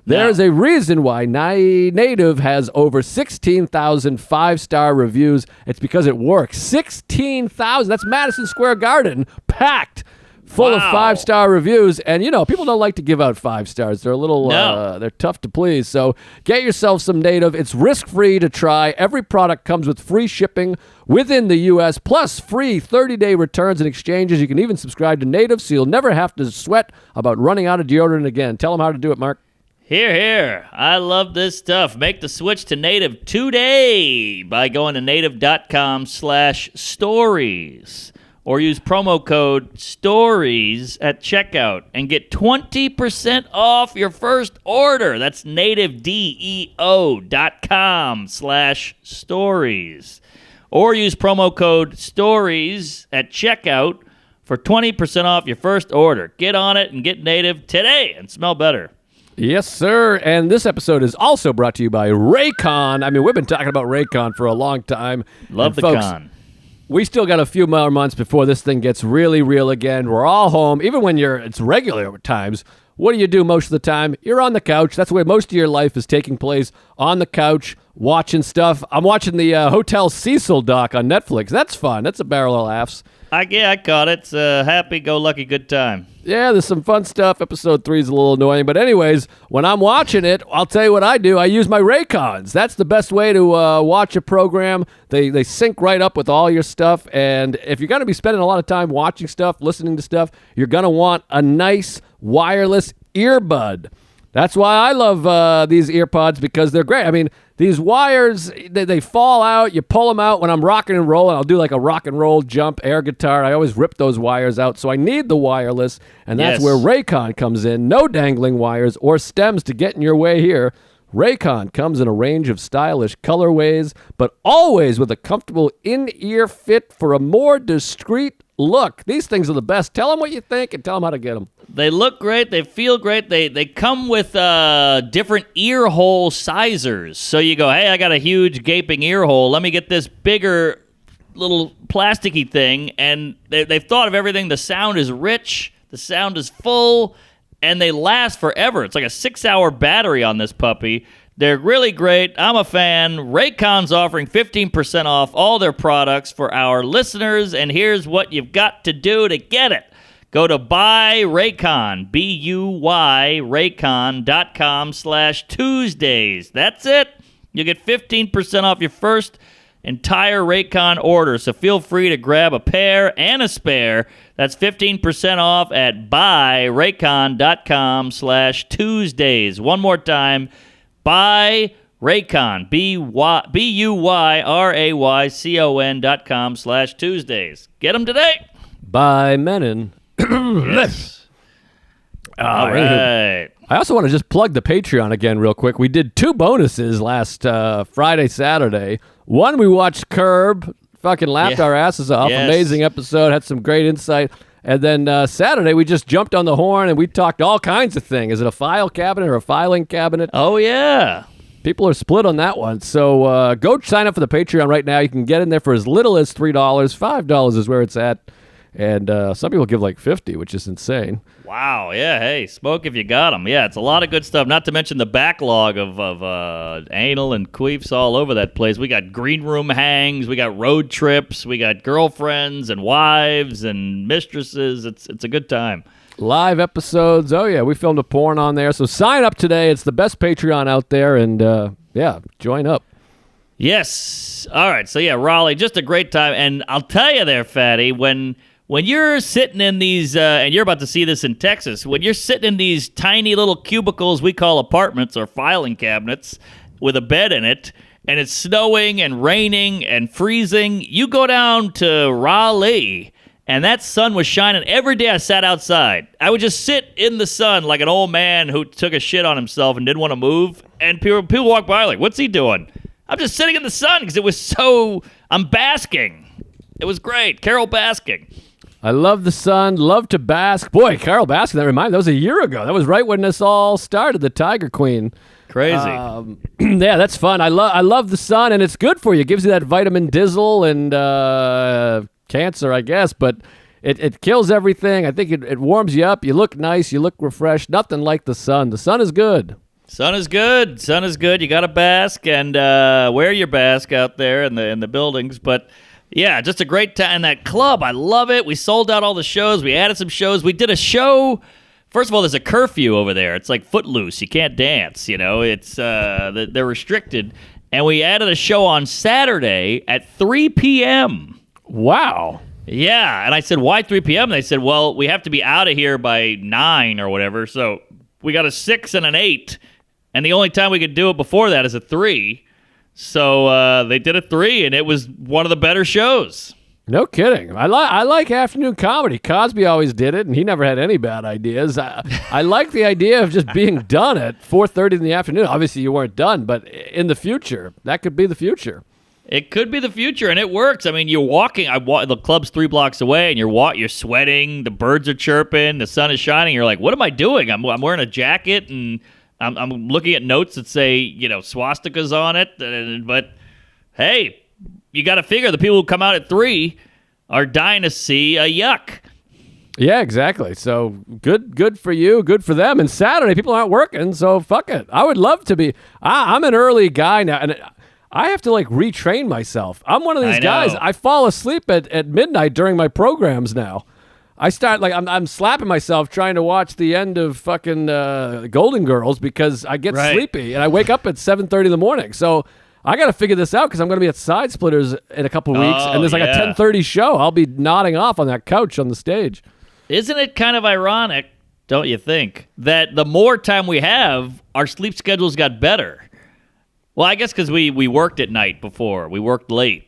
[SPEAKER 1] There's a reason why Native has over 16,000 five-star reviews. It's because it works. 16,000. That's Madison Square Garden packed. Full of five-star reviews, and people don't like to give out 5 stars. They're a little, they're tough to please. So get yourself some Native. It's risk-free to try. Every product comes with free shipping within the U.S., plus free 30-day returns and exchanges. You can even subscribe to Native, so you'll never have to sweat about running out of deodorant again. Tell them how to do it, Mark.
[SPEAKER 2] Here, here. I love this stuff. Make the switch to native today by going to native.com/stories or use promo code STORIES at checkout and get 20% off your first order. That's nativedeo.com/stories. Or use promo code STORIES at checkout for 20% off your first order. Get on it and get native today and smell better.
[SPEAKER 1] Yes, sir. And this episode is also brought to you by Raycon. I mean, we've been talking about Raycon for a long time.
[SPEAKER 2] Love the
[SPEAKER 1] folks,
[SPEAKER 2] con.
[SPEAKER 1] We still got a few more months before this thing gets really real again. We're all home. Even when it's regular times, what do you do most of the time? You're on the couch. That's where most of your life is taking place, on the couch, watching stuff. I'm watching the Hotel Cecil doc on Netflix. That's fun. That's a barrel of laughs.
[SPEAKER 2] I caught it. It's a happy-go-lucky good time.
[SPEAKER 1] Yeah, there's some fun stuff. Episode 3 is a little annoying. But anyways, when I'm watching it, I'll tell you what I do. I use my Raycons. That's the best way to watch a program. They sync right up with all your stuff. And if you're going to be spending a lot of time watching stuff, listening to stuff, you're going to want a nice wireless earbud. That's why I love these earpods, because they're great. I mean, these wires, they fall out. You pull them out when I'm rocking and rolling. I'll do like a rock and roll jump air guitar. I always rip those wires out. So I need the wireless, and that's where Raycon comes in. No dangling wires or stems to get in your way here. Raycon comes in a range of stylish colorways, but always with a comfortable in-ear fit for a more discreet look. These things are the best. Tell them what you think and tell them how to get them.
[SPEAKER 2] They look great. They feel great. They come with different ear hole sizers. So you go, hey, I got a huge gaping ear hole. Let me get this bigger little plasticky thing. And they've thought of everything. The sound is rich. The sound is full. And they last forever. It's like a 6-hour battery on this puppy. They're really great. I'm a fan. Raycon's offering 15% off all their products for our listeners. And here's what you've got to do to get it. Go to Buy Raycon, BUY, Raycon.com/Tuesdays. That's it. You get 15% off your first entire Raycon order. So feel free to grab a pair and a spare. That's 15% off at buyraycon.com/Tuesdays. One more time. Buy Raycon, BUYRAYCON.com/Tuesdays. Get them today.
[SPEAKER 1] By Menon.
[SPEAKER 2] Yes. All right.
[SPEAKER 1] I also want to just plug the Patreon again real quick. We did 2 bonuses last Friday, Saturday. One, we watched Curb. Fucking laughed our asses off.
[SPEAKER 2] Yes.
[SPEAKER 1] Amazing episode. Had some great insight. And then Saturday, we just jumped on the horn and we talked all kinds of things. Is it a file cabinet or a filing cabinet?
[SPEAKER 2] Oh, yeah.
[SPEAKER 1] People are split on that one. So go sign up for the Patreon right now. You can get in there for as little as $3. $5 is where it's at. And some people give like $50, which is insane.
[SPEAKER 2] Wow, yeah, hey, smoke if you got them. Yeah, it's a lot of good stuff, not to mention the backlog of anal and queefs all over that place. We got green room hangs, we got road trips, we got girlfriends and wives and mistresses. It's a good time.
[SPEAKER 1] Live episodes. Oh, yeah, we filmed a porn on there. So sign up today. It's the best Patreon out there. And, join up.
[SPEAKER 2] Yes. All right, so yeah, Raleigh, just a great time. And I'll tell you there, Fatty, when you're sitting in these, and you're about to see this in Texas, when you're sitting in these tiny little cubicles we call apartments or filing cabinets with a bed in it, and it's snowing and raining and freezing, you go down to Raleigh, and that sun was shining. Every day I sat outside. I would just sit in the sun like an old man who took a shit on himself and didn't want to move, and people walk by like, what's he doing? I'm just sitting in the sun because it was I'm basking. It was great. Carol basking.
[SPEAKER 1] I love the sun, love to bask. Boy, Carol basking, that was a year ago. That was right when this all started, the Tiger Queen.
[SPEAKER 2] Crazy.
[SPEAKER 1] Yeah, that's fun. I love the sun, and it's good for you. It gives you that vitamin dizzle and cancer, I guess, but it kills everything. I think it warms you up. You look nice. You look refreshed. Nothing like the sun. The sun is good.
[SPEAKER 2] Sun is good. Sun is good. You got to bask and wear your bask out there in the buildings, but yeah, just a great time. And that club, I love it. We sold out all the shows. We added some shows. We did a show. First of all, there's a curfew over there. It's like Footloose. You can't dance, It's they're restricted. And we added a show on Saturday at 3 p.m.
[SPEAKER 1] Wow.
[SPEAKER 2] Yeah, and I said, why 3 p.m.? And they said, well, we have to be out of here by 9 or whatever. So we got a 6 and an 8. And the only time we could do it before that is a 3. So they did a 3, and it was one of the better shows.
[SPEAKER 1] No kidding. I like afternoon comedy. Cosby always did it, and he never had any bad ideas. I like the idea of just being done at 4:30 in the afternoon. Obviously, you weren't done, but in the future, that could be the future.
[SPEAKER 2] It could be the future, and it works. I mean, you're walking. The club's 3 blocks away, and you're sweating. The birds are chirping. The sun is shining. You're like, what am I doing? I'm wearing a jacket, and I'm looking at notes that say, swastikas on it. But hey, you got to figure the people who come out at 3 are dying to see a yuck.
[SPEAKER 1] Yeah, exactly. So good for you, good for them. And Saturday, people aren't working, so fuck it. I would love to be. I'm an early guy now, and I have to retrain myself. I'm one of these guys. I fall asleep at midnight during my programs now. I start I'm slapping myself trying to watch the end of fucking Golden Girls because I get sleepy and I wake up at 7:30 in the morning. So I got to figure this out because I'm going to be at Side Splitters in a couple weeks, and there's a 10:30 show. I'll be nodding off on that couch on the stage.
[SPEAKER 2] Isn't it kind of ironic, don't you think, that the more time we have, our sleep schedules got better? Well, I guess because we worked at night before. We worked late.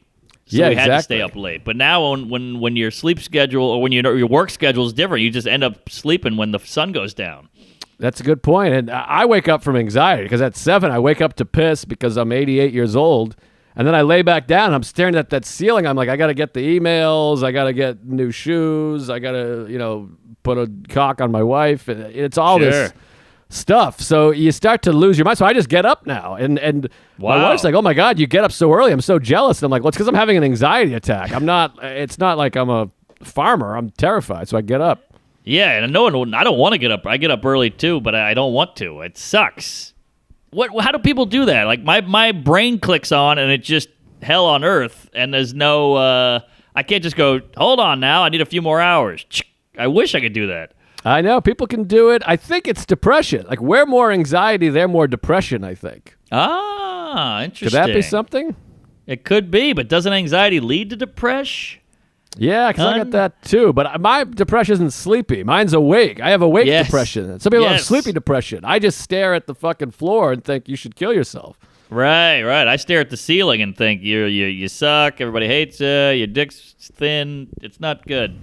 [SPEAKER 2] So we had to stay up late. But now when your sleep schedule or when your work schedule is different, you just end up sleeping when the sun goes down.
[SPEAKER 1] That's a good point. And I wake up from anxiety because at 7, I wake up to piss because I'm 88 years old. And then I lay back down and I'm staring at that ceiling. I'm like, I got to get the emails. I got to get new shoes. I got to, put a cock on my wife. It's all this stuff. So you start to lose your mind. So I just get up now. And my wife's like, oh my God, you get up so early. I'm so jealous. And I'm like, well, it's because I'm having an anxiety attack. It's not like I'm a farmer. I'm terrified. So I get up.
[SPEAKER 2] Yeah, and I don't want to get up. I get up early too, but I don't want to. It sucks. How do people do that? Like my brain clicks on and it's just hell on earth, and there's no I can't just go, hold on now, I need a few more hours. I wish I could do that.
[SPEAKER 1] I know people can do it. I think it's depression. Like we're more anxiety, they're more depression, I think.
[SPEAKER 2] Ah, interesting.
[SPEAKER 1] Could that be something?
[SPEAKER 2] It could be, but doesn't anxiety lead to depression?
[SPEAKER 1] Yeah, because I got that too. But my depression isn't sleepy. Mine's awake. I have awake depression. Some people have sleepy depression. I just stare at the fucking floor and think you should kill yourself.
[SPEAKER 2] Right. I stare at the ceiling and think you suck. Everybody hates you. Your dick's thin. It's not good.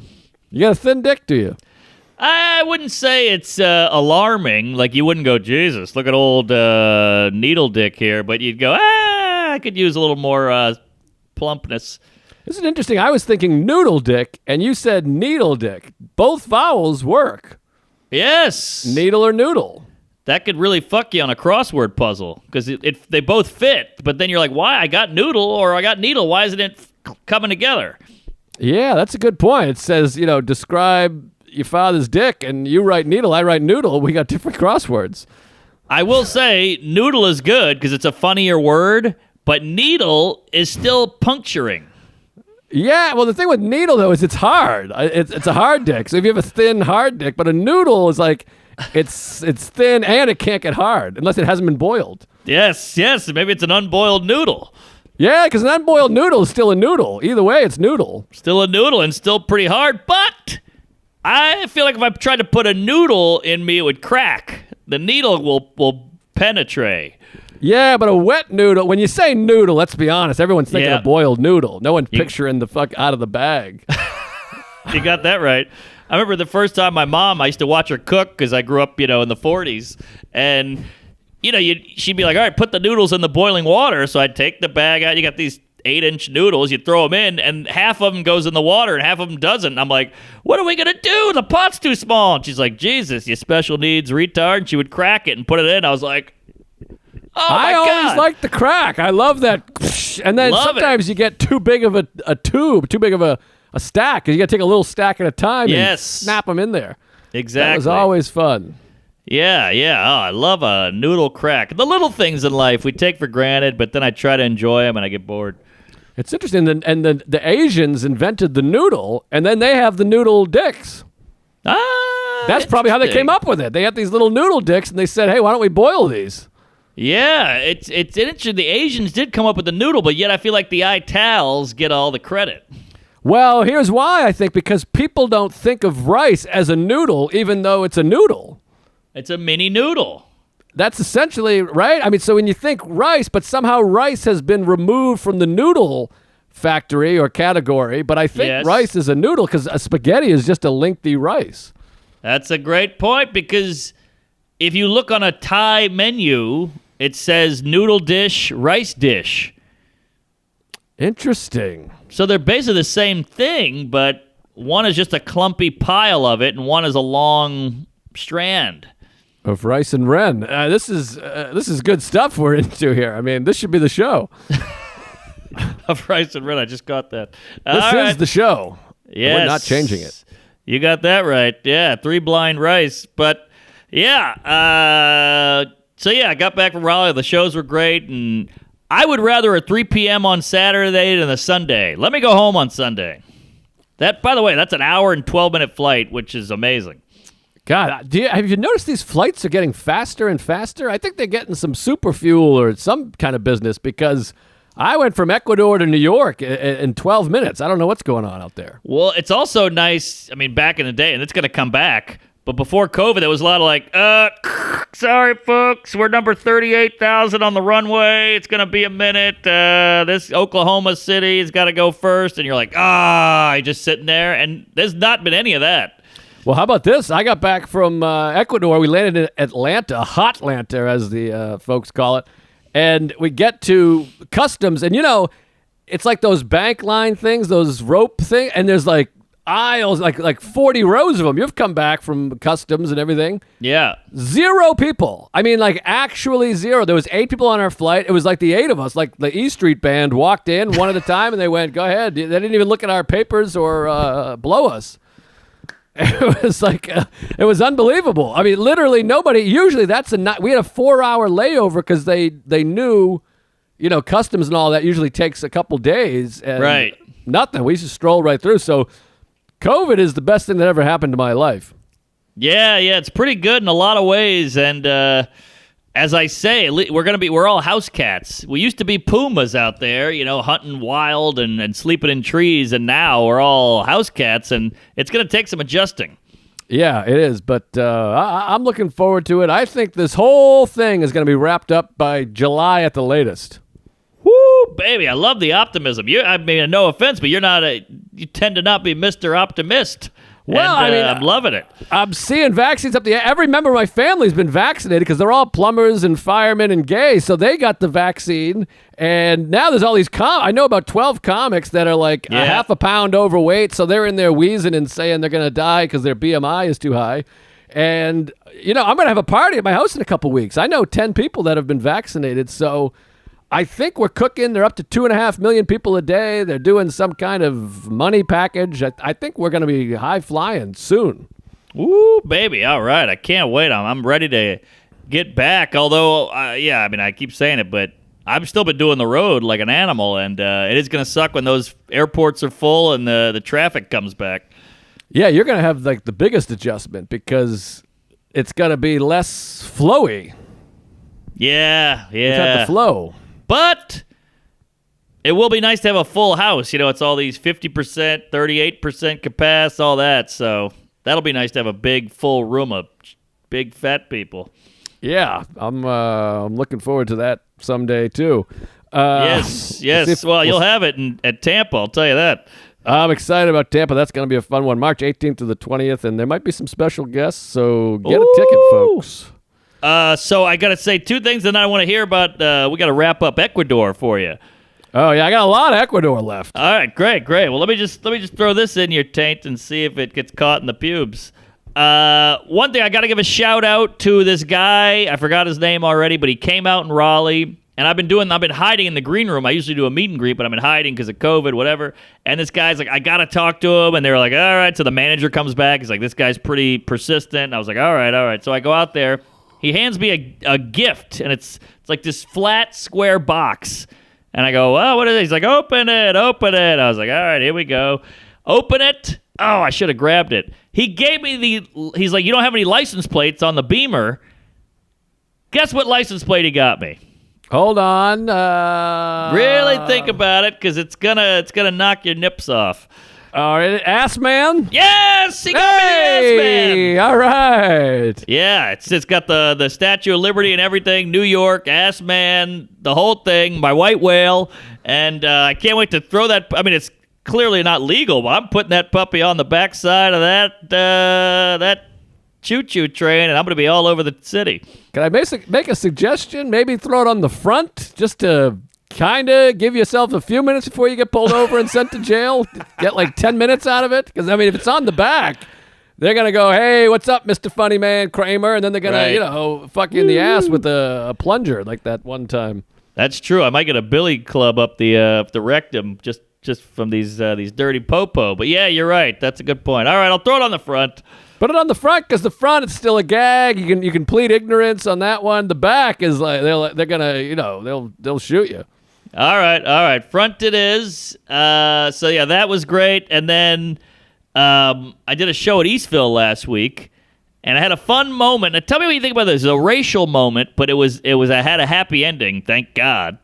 [SPEAKER 1] You got a thin dick, do you?
[SPEAKER 2] I wouldn't say it's alarming. Like you wouldn't go, Jesus, look at old needle dick here. But you'd go, I could use a little more plumpness.
[SPEAKER 1] This is interesting. I was thinking noodle dick, and you said needle dick. Both vowels work.
[SPEAKER 2] Yes.
[SPEAKER 1] Needle or noodle.
[SPEAKER 2] That could really fuck you on a crossword puzzle because they both fit. But then you're like, why? I got noodle or I got needle. Why isn't it coming together?
[SPEAKER 1] Yeah, that's a good point. It says, describe your father's dick, and you write needle, I write noodle. We got different crosswords.
[SPEAKER 2] I will say noodle is good because it's a funnier word, but needle is still puncturing.
[SPEAKER 1] Yeah, well, the thing with needle, though, is it's hard. It's a hard dick. So if you have a thin, hard dick, but a noodle is like, it's thin and it can't get hard unless it hasn't been boiled.
[SPEAKER 2] Yes. Maybe it's an unboiled noodle.
[SPEAKER 1] Yeah, because an unboiled noodle is still a noodle. Either way, it's noodle.
[SPEAKER 2] Still a noodle and still pretty hard, but I feel like if I tried to put a noodle in me, it would crack. The needle will penetrate.
[SPEAKER 1] Yeah, but a wet noodle, when you say noodle, let's be honest, everyone's thinking of boiled noodle. No one's picturing the fuck out of the bag.
[SPEAKER 2] You got that right. I remember the first time I used to watch her cook because I grew up, in the 40s. And, she'd be like, all right, put the noodles in the boiling water. So I'd take the bag out. You got these 8-inch noodles. You throw them in, and half of them goes in the water and half of them doesn't. And I'm like, what are we going to do? The pot's too small. And she's like, Jesus, you special needs retard. And she would crack it and put it in. I was like, oh my God.
[SPEAKER 1] I always like the crack. I love that. And then sometimes you get too big of a tube, too big of a stack, because you got to take a little stack at a time and snap them in there.
[SPEAKER 2] Exactly.
[SPEAKER 1] That was always fun.
[SPEAKER 2] Yeah. Oh, I love a noodle crack. The little things in life we take for granted, but then I try to enjoy them and I get bored.
[SPEAKER 1] It's interesting. And the Asians invented the noodle, and then they have the noodle dicks. That's probably how they came up with it. They had these little noodle dicks, and they said, hey, why don't we boil these?
[SPEAKER 2] Yeah, it's interesting. The Asians did come up with the noodle, but yet I feel like the Itals get all the credit.
[SPEAKER 1] Well, here's why, I think, because people don't think of rice as a noodle, even though it's a noodle.
[SPEAKER 2] It's a mini noodle.
[SPEAKER 1] That's essentially right. I mean, so when you think rice, but somehow rice has been removed from the noodle factory or category. But I think rice is a noodle because a spaghetti is just a lengthy rice.
[SPEAKER 2] That's a great point because if you look on a Thai menu, it says noodle dish, rice dish.
[SPEAKER 1] Interesting.
[SPEAKER 2] So they're basically the same thing, but one is just a clumpy pile of it, and one is a long strand
[SPEAKER 1] of rice and ren. This is good stuff we're into here. I mean, this should be the show.
[SPEAKER 2] Of rice and ren. I just got that.
[SPEAKER 1] This is the show.
[SPEAKER 2] Yes.
[SPEAKER 1] We're not changing it.
[SPEAKER 2] You got that right. Yeah, 3 blind rice. But yeah. So yeah, I got back from Raleigh. The shows were great, and I would rather a 3 p.m. on Saturday than a Sunday. Let me go home on Sunday. That, by the way, that's an hour and 12-minute flight, which is amazing.
[SPEAKER 1] God, have you noticed these flights are getting faster and faster? I think they're getting some super fuel or some kind of business because I went from Ecuador to New York in 12 minutes. I don't know what's going on out there.
[SPEAKER 2] Well, it's also nice, I mean, back in the day, and it's going to come back, but before COVID, there was a lot of like, sorry, folks, we're number 38,000 on the runway. It's going to be a minute. This Oklahoma City has got to go first. And you're like, you're just sitting there. And there's not been any of that.
[SPEAKER 1] Well, how about this? I got back from Ecuador. We landed in Atlanta, hot Atlanta, as the folks call it. And we get to customs. And, it's like those bank line things, those rope things. And there's like aisles, like 40 rows of them. You've come back from customs and everything.
[SPEAKER 2] Yeah.
[SPEAKER 1] 0 people. I mean, like actually 0. There was 8 people on our flight. It was like the 8 of us. Like the E Street Band walked in one at a time and they went, go ahead. They didn't even look at our papers or blow us. It was like, it was unbelievable. I mean, literally nobody, usually we had a 4-hour layover because they knew, customs and all that usually takes a couple days. And
[SPEAKER 2] right.
[SPEAKER 1] Nothing. We just strolled right through. So COVID is the best thing that ever happened to my life.
[SPEAKER 2] Yeah, it's pretty good in a lot of ways. And as I say, we're all house cats. We used to be pumas out there, hunting wild and sleeping in trees, and now we're all house cats, and it's going to take some adjusting.
[SPEAKER 1] Yeah, it is, but I'm looking forward to it. I think this whole thing is going to be wrapped up by July at the latest.
[SPEAKER 2] Woo, baby, I love the optimism. I mean, no offense, but you tend to not be Mr. Optimist.
[SPEAKER 1] Well,
[SPEAKER 2] and,
[SPEAKER 1] I mean,
[SPEAKER 2] I'm loving it.
[SPEAKER 1] I'm seeing vaccines up there. Every member of my family's been vaccinated because they're all plumbers and firemen and gay, so they got the vaccine. And now there's all these I know about 12 comics that are like a half a pound overweight, so they're in there wheezing and saying they're going to die because their BMI is too high. And, I'm going to have a party at my house in a couple weeks. I know 10 people that have been vaccinated, so I think we're cooking. They're up to 2.5 million people a day. They're doing some kind of money package. I think we're going to be high flying soon.
[SPEAKER 2] Woo, baby. All right. I can't wait. I'm ready to get back. Although, I keep saying it, but I've still been doing the road like an animal, and it is going to suck when those airports are full and the traffic comes back.
[SPEAKER 1] Yeah, you're going to have like the biggest adjustment because it's going to be less flowy.
[SPEAKER 2] Yeah.
[SPEAKER 1] You've had the flow.
[SPEAKER 2] But it will be nice to have a full house. It's all these 50%, 38% capacity, all that. So that'll be nice to have a big, full room of big, fat people.
[SPEAKER 1] Yeah, I'm looking forward to that someday, too.
[SPEAKER 2] Yes. Well, you'll have it at Tampa, I'll tell you that.
[SPEAKER 1] I'm excited about Tampa. That's going to be a fun one. March 18th to the 20th, and there might be some special guests, so get a ticket, folks.
[SPEAKER 2] So I got to say 2 things that I want to hear about. We got to wrap up Ecuador for you.
[SPEAKER 1] Oh, yeah, I got a lot of Ecuador left.
[SPEAKER 2] All right, great. Well, let me just throw this in your taint and see if it gets caught in the pubes. One thing, I got to give a shout out to this guy. I forgot his name already, but he came out in Raleigh, and I've been hiding in the green room. I usually do a meet and greet, but I've been hiding because of COVID, whatever. And this guy's like, I got to talk to him. And they were like, all right. So the manager comes back. He's like, this guy's pretty persistent. I was like, all right. So I go out there. He hands me a gift, and it's like this flat, square box. And I go, well, what is it? He's like, open it. I was like, all right, here we go. Open it. Oh, I should have grabbed it. He gave me he's like, you don't have any license plates on the Beamer. Guess what license plate he got me?
[SPEAKER 1] Hold on.
[SPEAKER 2] Really think about it, because it's gonna knock your nips off.
[SPEAKER 1] All right, Ass Man?
[SPEAKER 2] Yes! He got me the Ass Man!
[SPEAKER 1] All right. right.
[SPEAKER 2] Yeah, it's got the Statue of Liberty and everything, New York, Ass Man, the whole thing, my white whale, and I can't wait to throw that. I mean, it's clearly not legal, but I'm putting that puppy on the backside of that choo-choo train, and I'm going to be all over the city.
[SPEAKER 1] Can I make a suggestion? Maybe throw it on the front just to kind of give yourself a few minutes before you get pulled over and sent to jail. Get like 10 minutes out of it. Because, I mean, if it's on the back, they're going to go, hey, what's up, Mr. Funny Man Kramer? And then they're going to, fuck you in the ass with a plunger like that one time.
[SPEAKER 2] That's true. I might get a billy club up the rectum just from these dirty popo. But yeah, you're right. That's a good point. All right, I'll throw it on the front.
[SPEAKER 1] Put it on the front because the front it's still a gag. You can plead ignorance on that one. The back is like they're gonna they'll shoot you.
[SPEAKER 2] All right. Front it is. So yeah, that was great. And then I did a show at Eastville last week, and I had a fun moment. Now tell me what you think about this. It was a racial moment, but I had a happy ending. Thank God.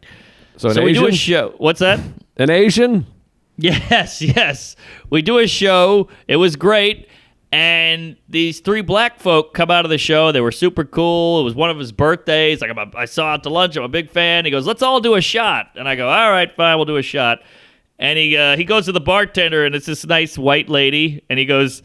[SPEAKER 1] So
[SPEAKER 2] we do a show. What's that?
[SPEAKER 1] An Asian?
[SPEAKER 2] Yes. We do a show. It was great. And these three black folk come out of the show. They were super cool. It was one of his birthdays. Like I saw out to lunch. I'm a big fan. He goes, let's all do a shot. And I go, all right, fine, we'll do a shot. And he goes to the bartender, and it's this nice white lady. And he goes,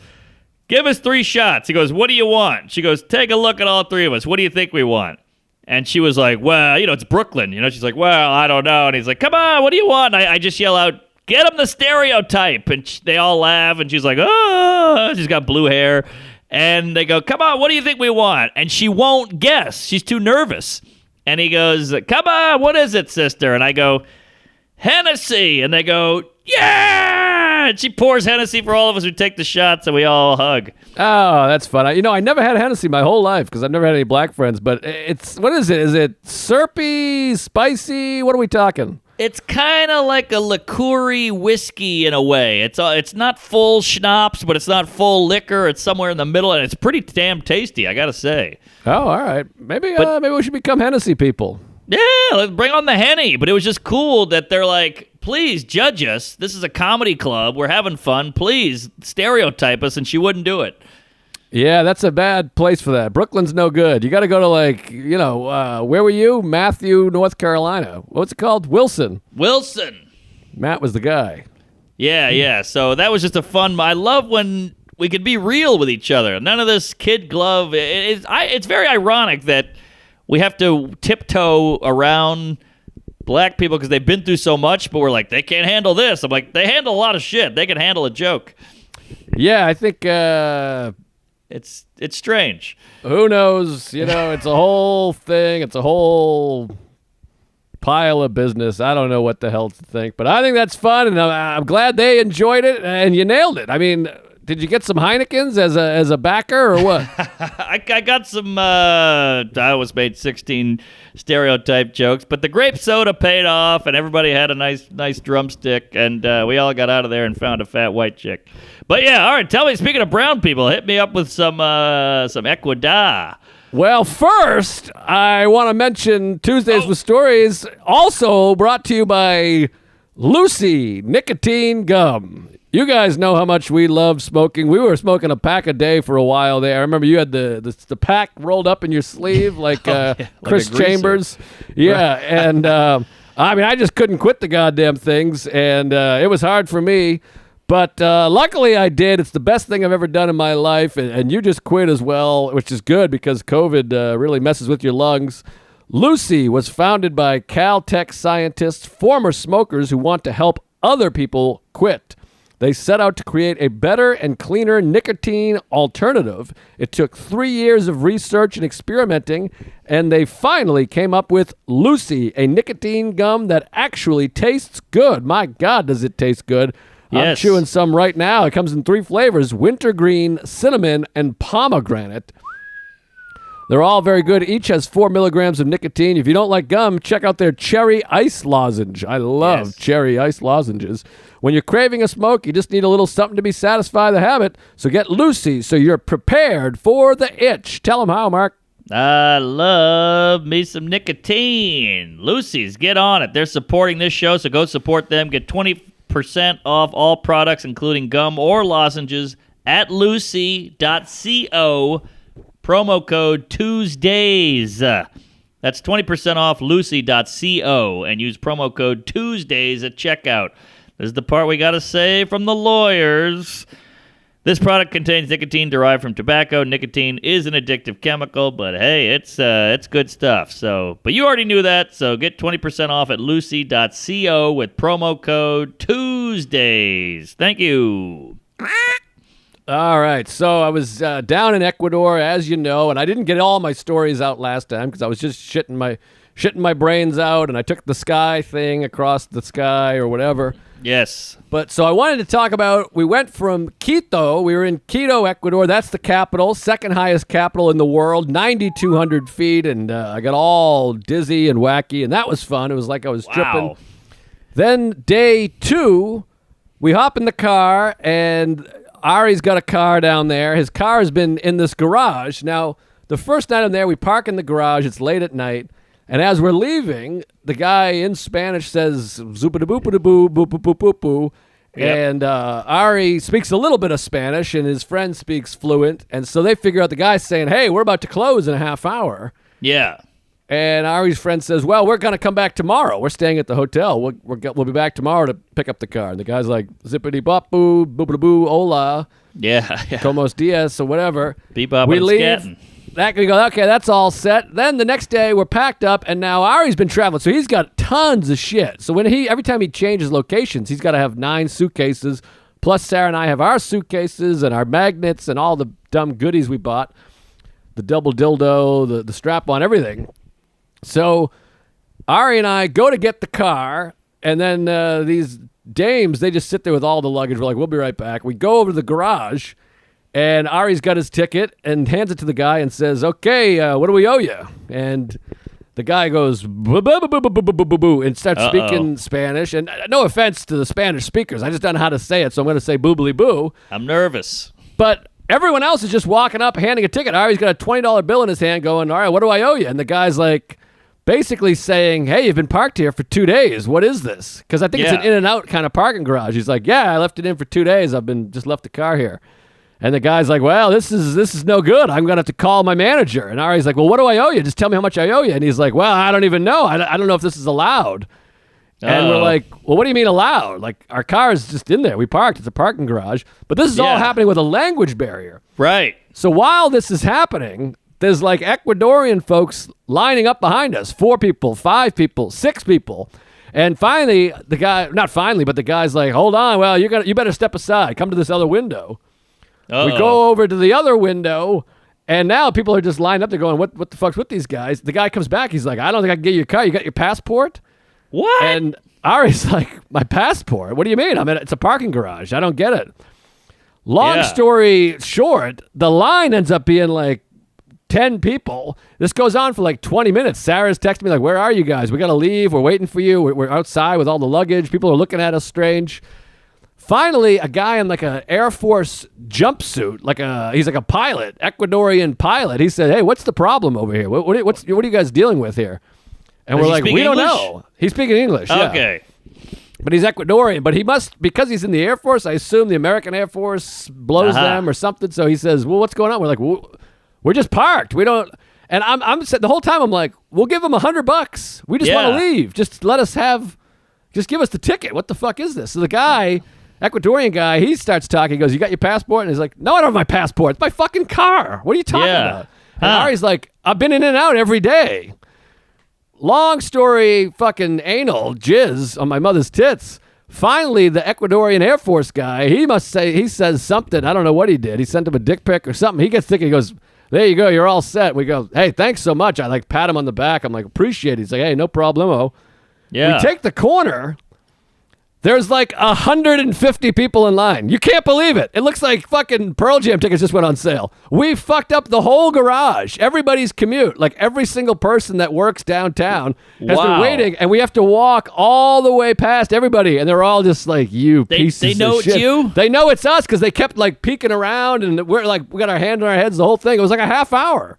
[SPEAKER 2] give us 3 shots. He goes, what do you want? She goes, take a look at all 3 of us. What do you think we want? And she was like, well, it's Brooklyn. She's like, well, I don't know. And he's like, come on, what do you want? And I just yell out, get him the stereotype. And they all laugh, and she's like, oh, she's got blue hair. And they go, come on, what do you think we want? And she won't guess. She's too nervous. And he goes, come on, what is it, sister? And I go, Hennessy. And they go, yeah! And she pours Hennessy for all of us who take the shots, and we all hug.
[SPEAKER 1] Oh, that's fun. I never had Hennessy my whole life because I've never had any black friends. But what is it? Is it syrupy, spicy? What are we talking?
[SPEAKER 2] It's kind of like a liqueur-y whiskey in a way. It's not full schnapps, but it's not full liquor. It's somewhere in the middle, and it's pretty damn tasty, I gotta say.
[SPEAKER 1] Oh, all right. Maybe we should become Hennessy people.
[SPEAKER 2] Yeah, let's bring on the Henny. But it was just cool that they're like, please judge us. This is a comedy club. We're having fun. Please stereotype us, and she wouldn't do it.
[SPEAKER 1] Yeah, that's a bad place for that. Brooklyn's no good. You got to go to where were you? Matthew, North Carolina. What's it called? Wilson. Matt was the guy.
[SPEAKER 2] Yeah. So that was just a fun. I love when we could be real with each other. None of this kid glove. It's very ironic that we have to tiptoe around black people because they've been through so much, but we're like, they can't handle this. I'm like, they handle a lot of shit. They can handle a joke.
[SPEAKER 1] Yeah, I think
[SPEAKER 2] it's strange.
[SPEAKER 1] Who knows? It's a whole thing. It's a whole pile of business. I don't know what the hell to think, but I think that's fun, and I'm glad they enjoyed it, and you nailed it. I mean, did you get some Heinekens as a backer or what?
[SPEAKER 2] I got some. I always made 16 stereotype jokes, but the grape soda paid off, and everybody had a nice drumstick, and we all got out of there and found a fat white chick. But yeah, all right. Tell me. Speaking of brown people, hit me up with some Ecuador.
[SPEAKER 1] Well, first, I want to mention Tuesdays with Stories, also brought to you by Lucy Nicotine Gum. You guys know how much we love smoking. We were smoking a pack a day for a while there. I remember you had the pack rolled up in your sleeve like Chris Chambers. Yeah, right. And I just couldn't quit the goddamn things, and it was hard for me. But luckily I did. It's the best thing I've ever done in my life, and you just quit as well, which is good because COVID really messes with your lungs. Lucy was founded by Caltech scientists, former smokers who want to help other people quit. They set out to create a better and cleaner nicotine alternative. It took 3 years of research and experimenting, and they finally came up with Lucy, a nicotine gum that actually tastes good. My God, does it taste good. Yes. I'm chewing some right now. It comes in 3 flavors, wintergreen, cinnamon, and pomegranate. They're all very good. Each has 4 milligrams of nicotine. If you don't like gum, check out their cherry ice lozenge. I love cherry ice lozenges. When you're craving a smoke, you just need a little something to be satisfy the habit. So get Lucy so you're prepared for the itch. Tell them how, Mark.
[SPEAKER 2] I love me some nicotine. Lucy's, get on it. They're supporting this show, so go support them. Get 20% off all products, including gum or lozenges, at lucy.co. promo code Tuesdays. That's 20% off Lucy.co and use promo code Tuesdays at checkout. This is the part we got to say from the lawyers. This product contains nicotine derived from tobacco. Nicotine is an addictive chemical, but hey, it's good stuff. So, but you already knew that, so get 20% off at Lucy.co with promo code Tuesdays. Thank you.
[SPEAKER 1] All right, so I was down in Ecuador, as you know, and I didn't get all my stories out last time because I was just shitting my brains out, and I took the sky thing across the sky or whatever.
[SPEAKER 2] Yes.
[SPEAKER 1] But so I wanted to talk about, we went from Quito, we were in Quito, Ecuador, that's the capital, second highest capital in the world, 9,200 feet, and I got all dizzy and wacky, and that was fun. It was like I was tripping. Then day 2, we hop in the car, and Ari's got a car down there. His car has been in this garage. Now, the first night I'm there, we park in the garage, it's late at night, and as we're leaving, the guy in Spanish says, "Zoopa-da-boop-a-da-boo, boop-a-boop-boop-boo." And Ari speaks a little bit of Spanish, and his friend speaks fluent. And so they figure out the guy's saying, "Hey, we're about to close in a half hour."
[SPEAKER 2] Yeah.
[SPEAKER 1] And Ari's friend says, "Well, we're going to come back tomorrow. We're staying at the hotel. We'll be back tomorrow to pick up the car." And the guy's like, "Zippity-bop-boo, boop-a-da-boo, hola,
[SPEAKER 2] Yeah.
[SPEAKER 1] comos dias," or whatever.
[SPEAKER 2] Bebop
[SPEAKER 1] We
[SPEAKER 2] and
[SPEAKER 1] leave.
[SPEAKER 2] scatting.
[SPEAKER 1] We go, okay, that's all set. Then the next day, we're packed up, and now Ari's been traveling, so he's got tons of shit. So every time he changes locations, he's got to have 9 suitcases, plus Sarah and I have our suitcases and our magnets and all the dumb goodies we bought, the double dildo, the strap-on, everything. So Ari and I go to get the car, and then these dames, they just sit there with all the luggage. We're like, we'll be right back. We go over to the garage, and Ari's got his ticket and hands it to the guy and says, "Okay, what do we owe you?" And the guy goes, "Boo, boo, boo, boo, boo, boo, boo, boo," and starts speaking Spanish. And no offense to the Spanish speakers, I just don't know how to say it, so I'm going to say boobly boo.
[SPEAKER 2] I'm nervous.
[SPEAKER 1] But everyone else is just walking up, handing a ticket. Ari's got a $20 bill in his hand going, "All right, what do I owe you?" And the guy's like, basically saying, "Hey, you've been parked here for 2 days. What is this?" Because I think it's an in and out kind of parking garage. He's like, "Yeah, I left it in for 2 days. Just left the car here." And the guy's like, "Well, this is no good. I'm going to have to call my manager." And Ari's like, "Well, what do I owe you? Just tell me how much I owe you." And he's like, "Well, I don't even know. I don't know if this is allowed." And we're like, "Well, what do you mean allowed? Like, our car is just in there. We parked. It's a parking garage." But this is all happening with a language barrier.
[SPEAKER 2] Right.
[SPEAKER 1] So while this is happening, there's like Ecuadorian folks lining up behind us, 4 people, 5 people, 6 people. And finally, the guy's like, "Hold on. Well, you better step aside. Come to this other window." We go over to the other window, and now people are just lined up. They're going, what the fuck's with these guys? The guy comes back. He's like, "I don't think I can get you a car. You got your passport?"
[SPEAKER 2] What?
[SPEAKER 1] And Ari's like, "My passport? What do you mean? I mean, it's a parking garage. I don't get it." Long story short, the line ends up being like 10 people. This goes on for like 20 minutes. Sarah's texting me like, "Where are you guys? We got to leave. We're waiting for you. We're outside with all the luggage. People are looking at us strange." Finally, a guy in like an Air Force jumpsuit, he's like a pilot, Ecuadorian pilot. He said, "Hey, what's the problem over here? What are you guys dealing with here?" And we're like, "We don't know." He's speaking English. Yeah.
[SPEAKER 2] Okay.
[SPEAKER 1] But he's Ecuadorian. But he must, because he's in the Air Force, I assume the American Air Force blows them or something. So he says, "Well, what's going on?" We're like, "We're just parked. We don't." And I'm the whole time I'm like, "We'll give him $100. We just want to leave. Just give us the ticket. What the fuck is this?" So the guy, Ecuadorian guy, he starts talking. He goes, "You got your passport?" And he's like, "No, I don't have my passport. It's my fucking car. What are you talking about?" And Ari's like, "I've been in and out every day." Long story, fucking anal jizz on my mother's tits. Finally, the Ecuadorian Air Force guy, he says something. I don't know what he did. He sent him a dick pic or something. He gets thick. He goes, "There you go. You're all set." We go, "Hey, thanks so much." I like pat him on the back. I'm like, "Appreciate it." He's like, "Hey, no problemo."
[SPEAKER 2] Yeah.
[SPEAKER 1] We take the corner. There's like 150 people in line. You can't believe it. It looks like fucking Pearl Jam tickets just went on sale. We fucked up the whole garage. Everybody's commute. Like every single person that works downtown has been waiting, and we have to walk all the way past everybody, and they're all just like, "You pieces of shit."
[SPEAKER 2] They know it's you?
[SPEAKER 1] They know it's us because they kept like peeking around, and we got our hand on our heads the whole thing. It was like a half hour.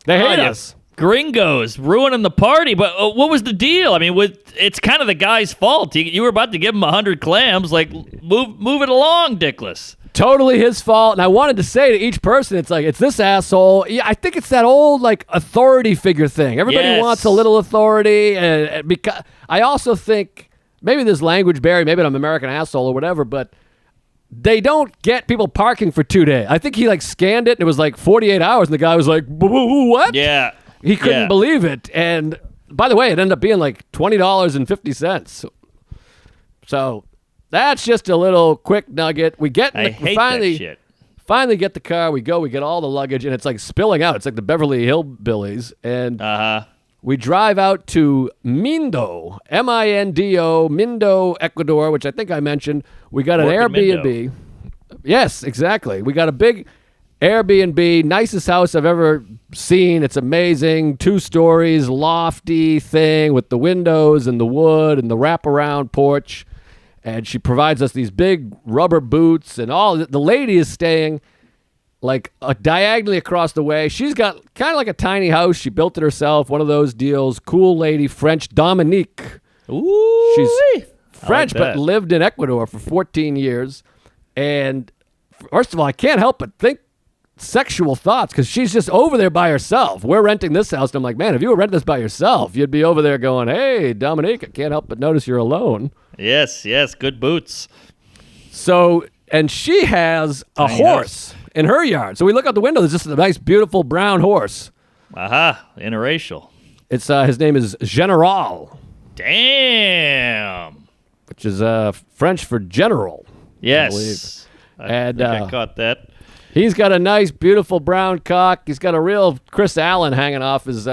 [SPEAKER 1] They hate us.
[SPEAKER 2] Gringos ruining the party. But what was the deal? I mean, it's kind of the guy's fault. You were about to give him 100 clams. Like, move it along, Dickless.
[SPEAKER 1] totally his fault. And I wanted to say to each person, it's like, it's this asshole. Yeah, I think it's that old like authority figure thing. Everybody wants a little authority, and because I also think maybe there's language barrier, maybe I'm an American asshole or whatever, but they don't get people parking for 2 days. I think he like scanned it and it was like 48 hours, and the guy was like, what?
[SPEAKER 2] Yeah.
[SPEAKER 1] He couldn't believe it. And by the way, it ended up being like $20.50. So that's just a little quick nugget. We get
[SPEAKER 2] I hate that shit.
[SPEAKER 1] Finally get the car. We get all the luggage, and it's like spilling out. It's like the Beverly Hillbillies. And we drive out to Mindo, Mindo, Mindo, Ecuador, which I think I mentioned. We got an Airbnb.
[SPEAKER 2] Mindo.
[SPEAKER 1] Yes, exactly. We got a big Airbnb, nicest house I've ever seen. It's amazing. 2 stories, lofty thing with the windows and the wood and the wraparound porch. And she provides us these big rubber boots, and all. The lady is staying like diagonally across the way. She's got kind of like a tiny house. She built it herself. One of those deals. Cool lady, French, Dominique.
[SPEAKER 2] Ooh.
[SPEAKER 1] She's French,
[SPEAKER 2] like that.
[SPEAKER 1] but lived in Ecuador for 14 years. And first of all, I can't help but think sexual thoughts, because she's just over there by herself. We're renting this house, and I'm like, man, if you were renting this by yourself, you'd be over there going, hey, Dominique, I can't help but notice you're alone.
[SPEAKER 2] Yes, good boots.
[SPEAKER 1] So, and she has a horse in her yard. So we look out the window, there's just a nice, beautiful brown horse.
[SPEAKER 2] Interracial.
[SPEAKER 1] It's his name is General.
[SPEAKER 2] Damn.
[SPEAKER 1] Which is French for general.
[SPEAKER 2] Yes.
[SPEAKER 1] I
[SPEAKER 2] think I caught that.
[SPEAKER 1] He's got a nice, beautiful brown cock. He's got a real Chris Allen hanging off his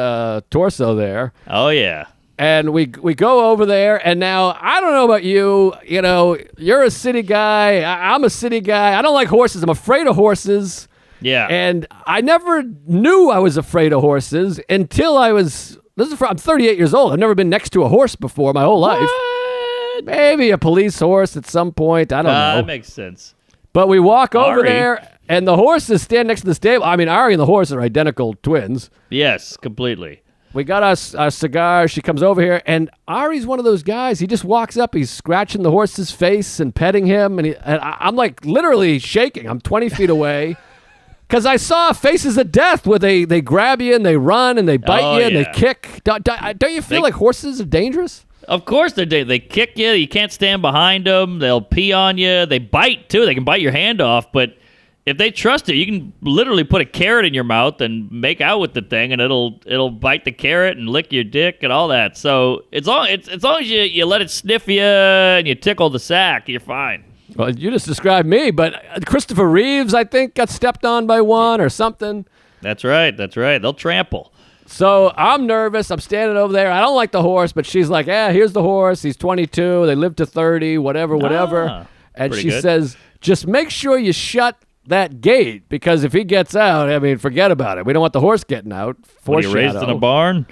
[SPEAKER 1] torso there.
[SPEAKER 2] Oh, yeah.
[SPEAKER 1] And we go over there, and now, I don't know about you. You know, you're a city guy. I'm a city guy. I don't like horses. I'm afraid of horses.
[SPEAKER 2] Yeah.
[SPEAKER 1] And I never knew I was afraid of horses until I'm 38 years old. I've never been next to a horse before my whole life.
[SPEAKER 2] What?
[SPEAKER 1] Maybe a police horse at some point. I don't know.
[SPEAKER 2] That makes sense.
[SPEAKER 1] But we walk over
[SPEAKER 2] Ari.
[SPEAKER 1] there, and the horses stand next to the stable. I mean, Ari and the horse are identical twins.
[SPEAKER 2] Yes, completely.
[SPEAKER 1] We got our cigar. She comes over here, and Ari's one of those guys. He just walks up. He's scratching the horse's face and petting him, and I'm like literally shaking. I'm 20 feet away. Because I saw Faces of Death where they grab you and they run and they bite you and they kick. Don't you feel like horses are dangerous?
[SPEAKER 2] Of course they kick you. You can't stand behind them. They'll pee on you. They bite, too. They can bite your hand off. But if they trust it, you can literally put a carrot in your mouth and make out with the thing, and it'll bite the carrot and lick your dick and all that. So as long as you let it sniff you and you tickle the sack, you're fine.
[SPEAKER 1] Well, you just described me, but Christopher Reeves, I think, got stepped on by one or something.
[SPEAKER 2] That's right. They'll trample.
[SPEAKER 1] So I'm nervous. I'm standing over there. I don't like the horse, but she's like, here's the horse. He's 22. They live to 30, whatever. And she says, just make sure you shut that gate, because if he gets out, I mean, forget about it. We don't want the horse getting out.
[SPEAKER 2] Were you raised in a barn?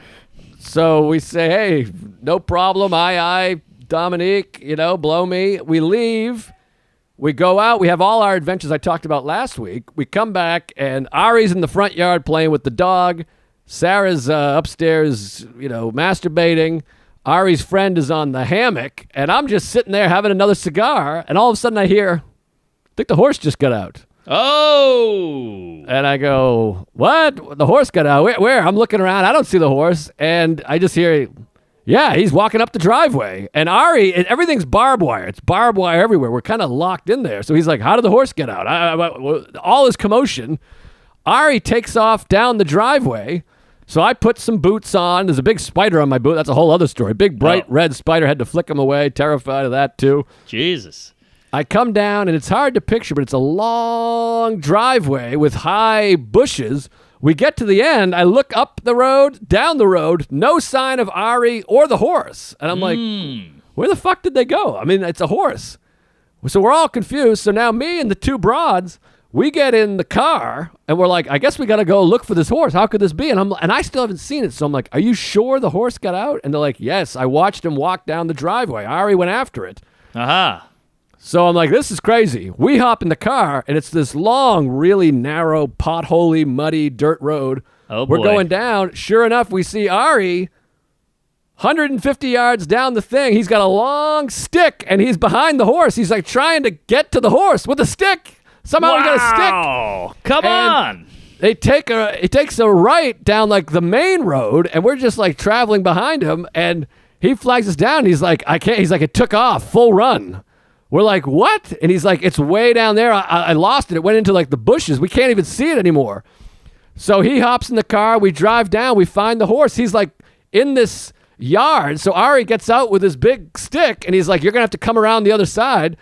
[SPEAKER 1] So we say, hey, no problem. Aye, Dominique, blow me. We leave. We go out. We have all our adventures I talked about last week. We come back, and Ari's in the front yard playing with the dog. Sarah's upstairs, masturbating. Ari's friend is on the hammock, and I'm just sitting there having another cigar, and all of a sudden I think the horse just got out.
[SPEAKER 2] Oh!
[SPEAKER 1] And I go, what? The horse got out? Where? I'm looking around. I don't see the horse, and I just hear, yeah, he's walking up the driveway. And Ari, everything's barbed wire. It's barbed wire everywhere. We're kind of locked in there. So he's like, how did the horse get out? All his commotion. Ari takes off down the driveway. So I put some boots on. There's a big spider on my boot. That's a whole other story. Big, bright red spider. Had to flick him away. Terrified of that, too.
[SPEAKER 2] Jesus.
[SPEAKER 1] I come down, and it's hard to picture, but it's a long driveway with high bushes. We get to the end. I look up the road, down the road. No sign of Ari or the horse. And I'm like, where the fuck did they go? I mean, it's a horse. So we're all confused. So now me and the two broads, we get in the car, and we're like, I guess we got to go look for this horse. How could this be? And I still haven't seen it. So I'm like, are you sure the horse got out? And they're like, yes, I watched him walk down the driveway. Ari went after it.
[SPEAKER 2] Aha.
[SPEAKER 1] So I'm like, this is crazy. We hop in the car, and it's this long, really narrow, potholey, muddy dirt road.
[SPEAKER 2] Oh,
[SPEAKER 1] We're
[SPEAKER 2] boy.
[SPEAKER 1] going down. Sure enough, we see Ari 150 yards down the thing. He's got a long stick, and he's behind the horse. He's like trying to get to the horse with a stick. Somehow he got a stick.
[SPEAKER 2] Wow. Come
[SPEAKER 1] And
[SPEAKER 2] on.
[SPEAKER 1] It takes a right down like the main road, and we're just like traveling behind him, and he flags us down. And he's like, I can't. He's like, it took off full run. We're like, what? And he's like, it's way down there. I lost it. It went into like the bushes. We can't even see it anymore. So he hops in the car. We drive down. We find the horse. He's like in this yard. So Ari gets out with his big stick, and he's like, you're gonna have to come around the other side.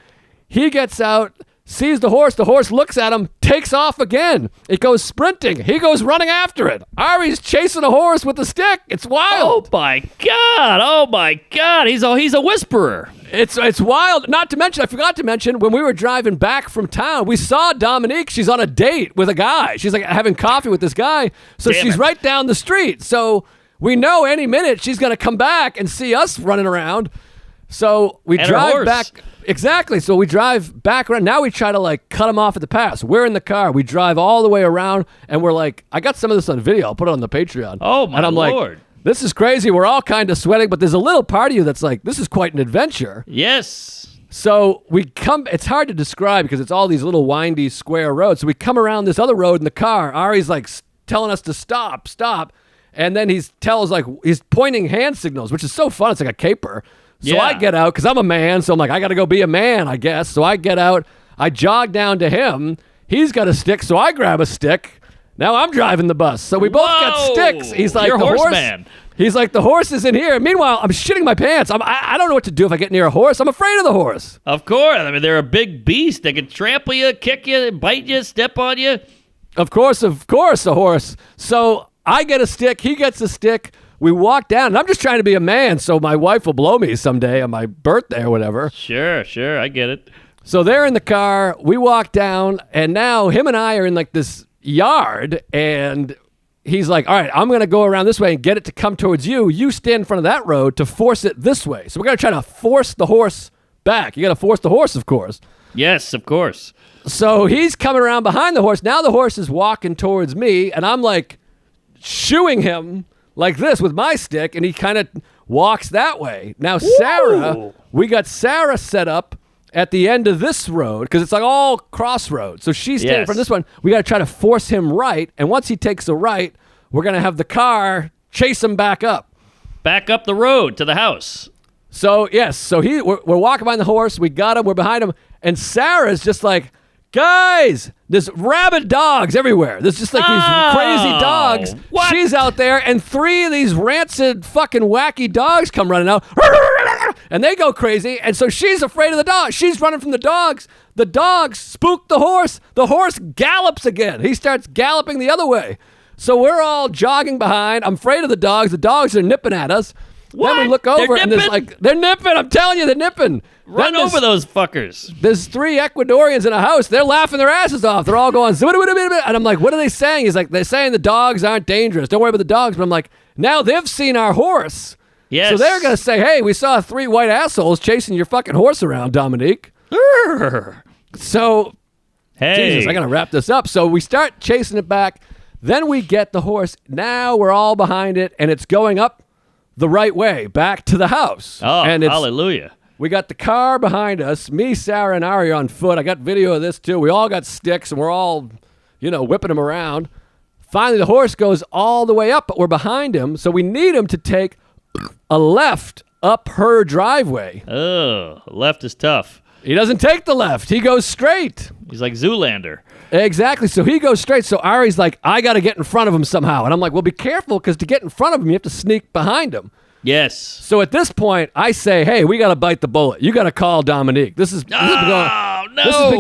[SPEAKER 1] He gets out, sees the horse. The horse looks at him, takes off again. It goes sprinting. He goes running after it. Ari's chasing a horse with a stick. It's wild.
[SPEAKER 2] Oh my God! Oh my God! He's a whisperer.
[SPEAKER 1] It's wild. Not to mention, I forgot to mention, when we were driving back from town, we saw Dominique. She's on a date with a guy. She's like having coffee with this guy. So
[SPEAKER 2] Damn
[SPEAKER 1] she's
[SPEAKER 2] it.
[SPEAKER 1] right down the street. So we know any minute she's going to come back and see us running around. So we
[SPEAKER 2] And her
[SPEAKER 1] drive
[SPEAKER 2] horse.
[SPEAKER 1] back. Exactly. So we drive back around. Now we try to like cut him off at the pass. We're in the car. We drive all the way around, and we're like, I got some of this on video. I'll put it on the Patreon.
[SPEAKER 2] Oh, my
[SPEAKER 1] and I'm
[SPEAKER 2] Lord.
[SPEAKER 1] like, this is crazy. We're all kind of sweating, but there's a little part of you that's like, this is quite an adventure.
[SPEAKER 2] Yes.
[SPEAKER 1] So we come, it's hard to describe because it's all these little windy square roads. So we come around this other road in the car. Ari's like telling us to stop. And then he's pointing hand signals, which is so fun. It's like a caper. So
[SPEAKER 2] Yeah.
[SPEAKER 1] I get out because I'm a man. So I'm like, I got to go be a man, I guess. So I get out. I jog down to him. He's got a stick. So I grab a stick. Now I'm driving the bus. So we both got
[SPEAKER 2] Whoa.
[SPEAKER 1] sticks. He's like,
[SPEAKER 2] You're
[SPEAKER 1] the horse.
[SPEAKER 2] horseman.
[SPEAKER 1] He's like, the horse is in here. Meanwhile, I'm shitting my pants. I don't know what to do if I get near a horse. I'm afraid of the horse.
[SPEAKER 2] Of course. I mean, they're a big beast. They can trample you, kick you, bite you, step on you.
[SPEAKER 1] Of course, a horse. So I get a stick. He gets a stick. We walk down, and I'm just trying to be a man so my wife will blow me someday on my birthday or whatever.
[SPEAKER 2] Sure. I get it.
[SPEAKER 1] So they're in the car. We walk down, and now him and I are in like this yard, and he's like, all right, I'm going to go around this way and get it to come towards you. You stand in front of that road to force it this way. So we're going to try to force the horse back. You got to force the horse, of course.
[SPEAKER 2] Yes, of course.
[SPEAKER 1] So he's coming around behind the horse. Now the horse is walking towards me, and I'm like shooing him like this with my stick, and he kind of walks that way. Now Sarah, we got Sarah set up at the end of this road because it's like all crossroads. So she's standing
[SPEAKER 2] Yes.
[SPEAKER 1] from this one. We got to try to force him right, and once he takes a right, we're going to have the car chase him back up.
[SPEAKER 2] Back up the road to the house.
[SPEAKER 1] So, yes, we're walking behind the horse. We got him. We're behind him. And Sarah's just like, guys, there's rabid dogs everywhere. There's just like these crazy dogs.
[SPEAKER 2] What?
[SPEAKER 1] She's out there, and 3 of these rancid fucking wacky dogs come running out. And they go crazy. And so she's afraid of the dogs. She's running from the dogs. The dogs spook the horse. The horse gallops again. He starts galloping the other way. So we're all jogging behind. I'm afraid of the dogs. The dogs are nipping at us.
[SPEAKER 2] What?
[SPEAKER 1] Then we look
[SPEAKER 2] They're
[SPEAKER 1] over, and there's
[SPEAKER 2] nipping?
[SPEAKER 1] like, they're nipping. I'm telling you, they're nipping.
[SPEAKER 2] Run
[SPEAKER 1] Then
[SPEAKER 2] over those fuckers.
[SPEAKER 1] there's 3 Ecuadorians in a house. They're laughing their asses off. They're all going, and I'm like, what are they saying? He's like, they're saying the dogs aren't dangerous. Don't worry about the dogs. But I'm like, now they've seen our horse.
[SPEAKER 2] Yes.
[SPEAKER 1] So they're going to say, hey, we saw 3 white assholes chasing your fucking horse around, Dominique. So,
[SPEAKER 2] Hey.
[SPEAKER 1] Jesus, I got to wrap this up. So we start chasing it back. Then we get the horse. Now we're all behind it, and it's going up the right way back to the house.
[SPEAKER 2] Oh,
[SPEAKER 1] and
[SPEAKER 2] hallelujah.
[SPEAKER 1] we got the car behind us. Me, Sarah, and Ari are on foot. I got video of this, too. We all got sticks, and we're all, whipping them around. Finally, the horse goes all the way up, but we're behind him, so we need him to take a left up her driveway.
[SPEAKER 2] Oh, left is tough.
[SPEAKER 1] He doesn't take the left. He goes straight.
[SPEAKER 2] He's like Zoolander.
[SPEAKER 1] Exactly. So he goes straight. So Ari's like, I got to get in front of him somehow. And I'm like, well, be careful, because to get in front of him, you have to sneak behind him.
[SPEAKER 2] Yes.
[SPEAKER 1] So at this point, I say, hey, we got to bite the bullet. You got to call Dominique. This has been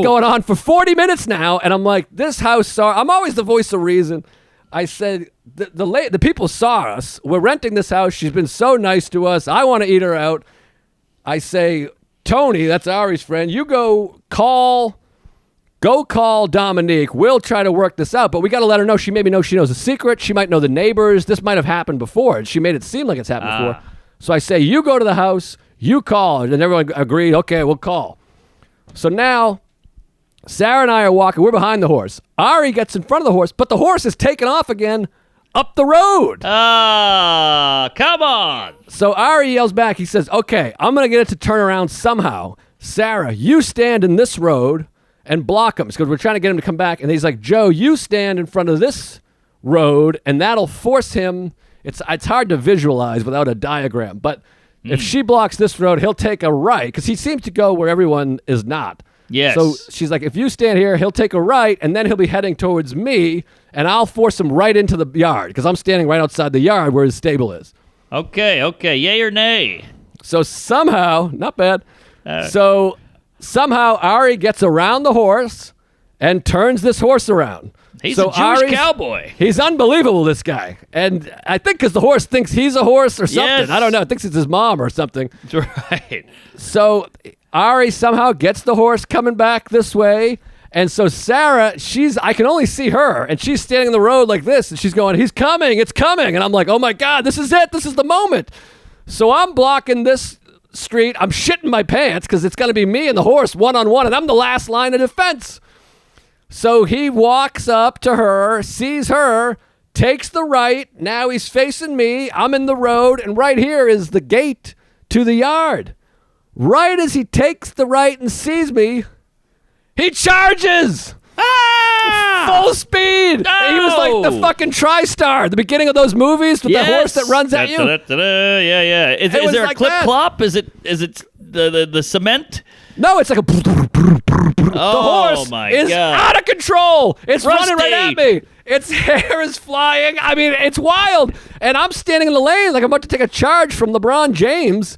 [SPEAKER 1] going on for 40 minutes now. And I'm like, this house I'm always the voice of reason. I said, the people saw us. We're renting this house. She's been so nice to us. I want to eat her out. I say, Tony, that's Ari's friend, you go call Dominique. We'll try to work this out, but we got to let her know. She knows a secret. She might know the neighbors. This might have happened before, and she made it seem like it's happened before. So I say, you go to the house, you call, and everyone agreed, okay, we'll call. So now, Sarah and I are walking. We're behind the horse. Ari gets in front of the horse, but the horse is taking off again up the road.
[SPEAKER 2] Come on.
[SPEAKER 1] So Ari yells back. He says, okay, I'm going to get it to turn around somehow. Sarah, you stand in this road, and block him because we're trying to get him to come back. And he's like, Joe, you stand in front of this road, and that'll force him. It's hard to visualize without a diagram, but if she blocks this road, he'll take a right because he seems to go where everyone is not.
[SPEAKER 2] Yes.
[SPEAKER 1] So she's like, if you stand here, he'll take a right, and then he'll be heading towards me, and I'll force him right into the yard because I'm standing right outside the yard where his stable is.
[SPEAKER 2] Okay. Yay or nay?
[SPEAKER 1] So somehow, not bad. So somehow Ari gets around the horse and turns this horse around.
[SPEAKER 2] He's
[SPEAKER 1] so
[SPEAKER 2] a Jewish
[SPEAKER 1] Ari's,
[SPEAKER 2] cowboy.
[SPEAKER 1] He's unbelievable, this guy. And I think because the horse thinks he's a horse or something.
[SPEAKER 2] Yes.
[SPEAKER 1] I don't know. It thinks it's his mom or something.
[SPEAKER 2] Right.
[SPEAKER 1] So Ari somehow gets the horse coming back this way. And so Sarah, I can only see her. And she's standing in the road like this. And she's going, he's coming. It's coming. And I'm like, oh, my God, this is it. This is the moment. So I'm blocking this street. I'm shitting my pants because it's going to be me and the horse one-on-one. And I'm the last line of defense. So he walks up to her, sees her, takes the right. Now he's facing me. I'm in the road. And right here is the gate to the yard. Right as he takes the right and sees me, he charges. Full speed.
[SPEAKER 2] No!
[SPEAKER 1] He was like the fucking TriStar, the beginning of those movies with the horse that runs at you.
[SPEAKER 2] Yeah. Is
[SPEAKER 1] was
[SPEAKER 2] there
[SPEAKER 1] like
[SPEAKER 2] a clip
[SPEAKER 1] that.
[SPEAKER 2] clop? Is it the cement?
[SPEAKER 1] No, it's like a... The horse is out of control. It's running right at me. Its hair is flying. I mean, it's wild. And I'm standing in the lane like I'm about to take a charge from LeBron James.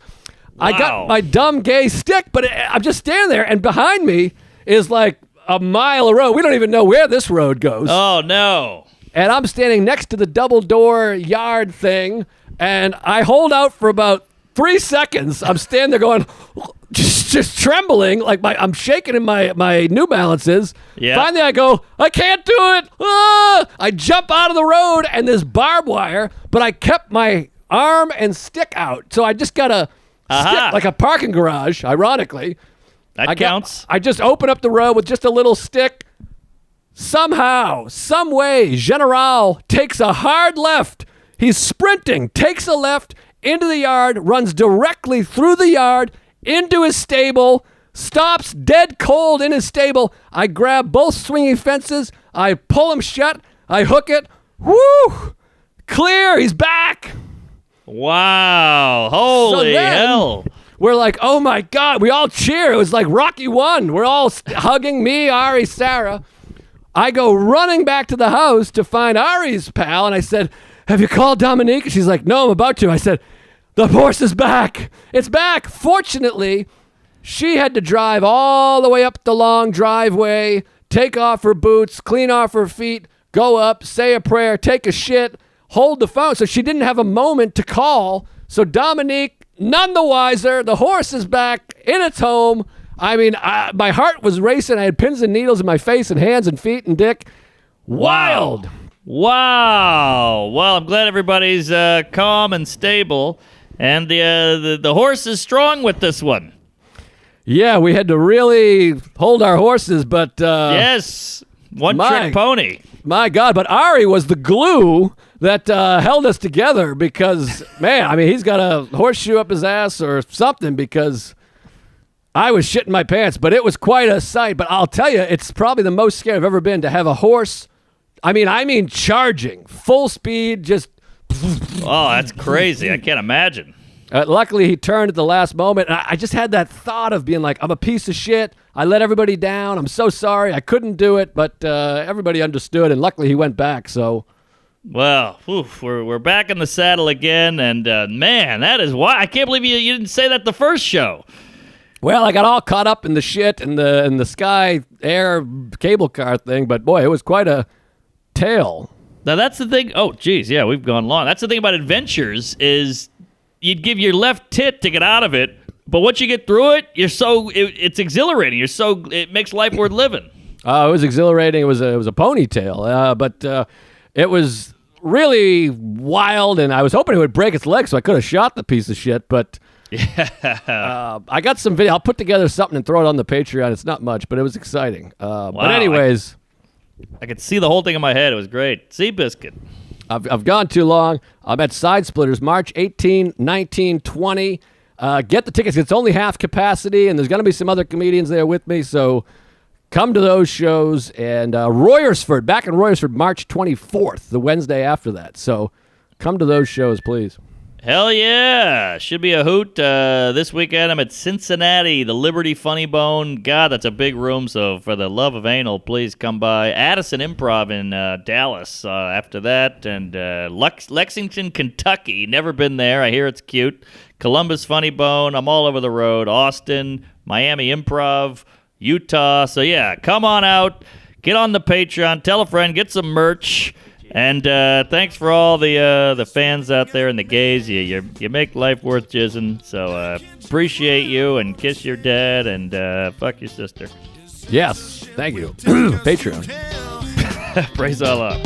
[SPEAKER 2] Wow.
[SPEAKER 1] I got my dumb gay stick, but I'm just standing there, and behind me is like a mile of road. We don't even know where this road goes.
[SPEAKER 2] Oh, no.
[SPEAKER 1] And I'm standing next to the double door yard thing, and I hold out for about 3 seconds. I'm standing there going, just trembling, like I'm shaking in my New Balances.
[SPEAKER 2] Yeah.
[SPEAKER 1] Finally, I go, I can't do it. Ah! I jump out of the road, and there's barbed wire, but I kept my arm and stick out. So I just got a stick, like a parking garage, ironically.
[SPEAKER 2] That counts.
[SPEAKER 1] I just open up the road with just a little stick. Somehow, some way, General takes a hard left. He's sprinting, takes a left into the yard, runs directly through the yard into his stable, stops dead cold in his stable. I grab both swinging fences. I pull them shut. I hook it. Woo! Clear. He's back.
[SPEAKER 2] Wow. Holy hell.
[SPEAKER 1] We're like, oh my God. We all cheer. It was like Rocky 1. We're all hugging me, Ari, Sarah. I go running back to the house to find Ari's pal, and I said, have you called Dominique? She's like, no, I'm about to. I said, the horse is back. It's back. Fortunately, she had to drive all the way up the long driveway, take off her boots, clean off her feet, go up, say a prayer, take a shit, hold the phone. So she didn't have a moment to call. So Dominique, none the wiser. The horse is back in its home. I mean, my heart was racing. I had pins and needles in my face and hands and feet and dick. Wild.
[SPEAKER 2] Wow. Well, I'm glad everybody's calm and stable. And the horse is strong with this one.
[SPEAKER 1] Yeah, we had to really hold our horses, but...
[SPEAKER 2] yes, one-trick pony.
[SPEAKER 1] My God, but Ari was the glue that held us together because, man, I mean, he's got a horseshoe up his ass or something because I was shitting my pants, but it was quite a sight. But I'll tell you, it's probably the most scared I've ever been to have a horse. I mean, charging, full speed, just...
[SPEAKER 2] Oh, that's crazy. I can't imagine.
[SPEAKER 1] Luckily, he turned at the last moment. And I just had that thought of being like, I'm a piece of shit. I let everybody down. I'm so sorry. I couldn't do it, but everybody understood, and luckily he went back, so...
[SPEAKER 2] Well, we're back in the saddle again, and man, that is why. I can't believe you didn't say that the first show.
[SPEAKER 1] Well, I got all caught up in the shit and the Sky Air cable car thing, but boy, it was quite a tale.
[SPEAKER 2] Now, that's the thing. Oh, geez, yeah, we've gone long. That's the thing about adventures is you'd give your left tit to get out of it, but once you get through it, it's exhilarating. It makes life worth living.
[SPEAKER 1] It was exhilarating. It was a ponytail, but it was really wild, and I was hoping it would break its leg so I could have shot the piece of shit, but I got some video. I'll put together something and throw it on the Patreon. It's not much, but it was exciting. But anyways...
[SPEAKER 2] I could see the whole thing in my head. It was great. Seabiscuit.
[SPEAKER 1] I've gone too long. I'm at Side Splitters, March 18, 19, 20. Get the tickets. It's only half capacity, and there's going to be some other comedians there with me, so come to those shows. And Royersford, back in Royersford, March 24th, the Wednesday after that. So come to those shows, please.
[SPEAKER 2] Hell yeah. Should be a hoot. This weekend I'm at Cincinnati, the Liberty Funny Bone. God, that's a big room, so for the love of anal, please come by. Addison Improv in Dallas after that. And Lexington, Kentucky. Never been there. I hear it's cute. Columbus Funny Bone. I'm all over the road. Austin, Miami Improv, Utah. So yeah, come on out. Get on the Patreon. Tell a friend. Get some merch. And thanks for all the fans out there and the gays. You make life worth jizzing. So appreciate you, and kiss your dad, and fuck your sister.
[SPEAKER 1] Yes. Thank you. Patreon.
[SPEAKER 2] Praise Allah.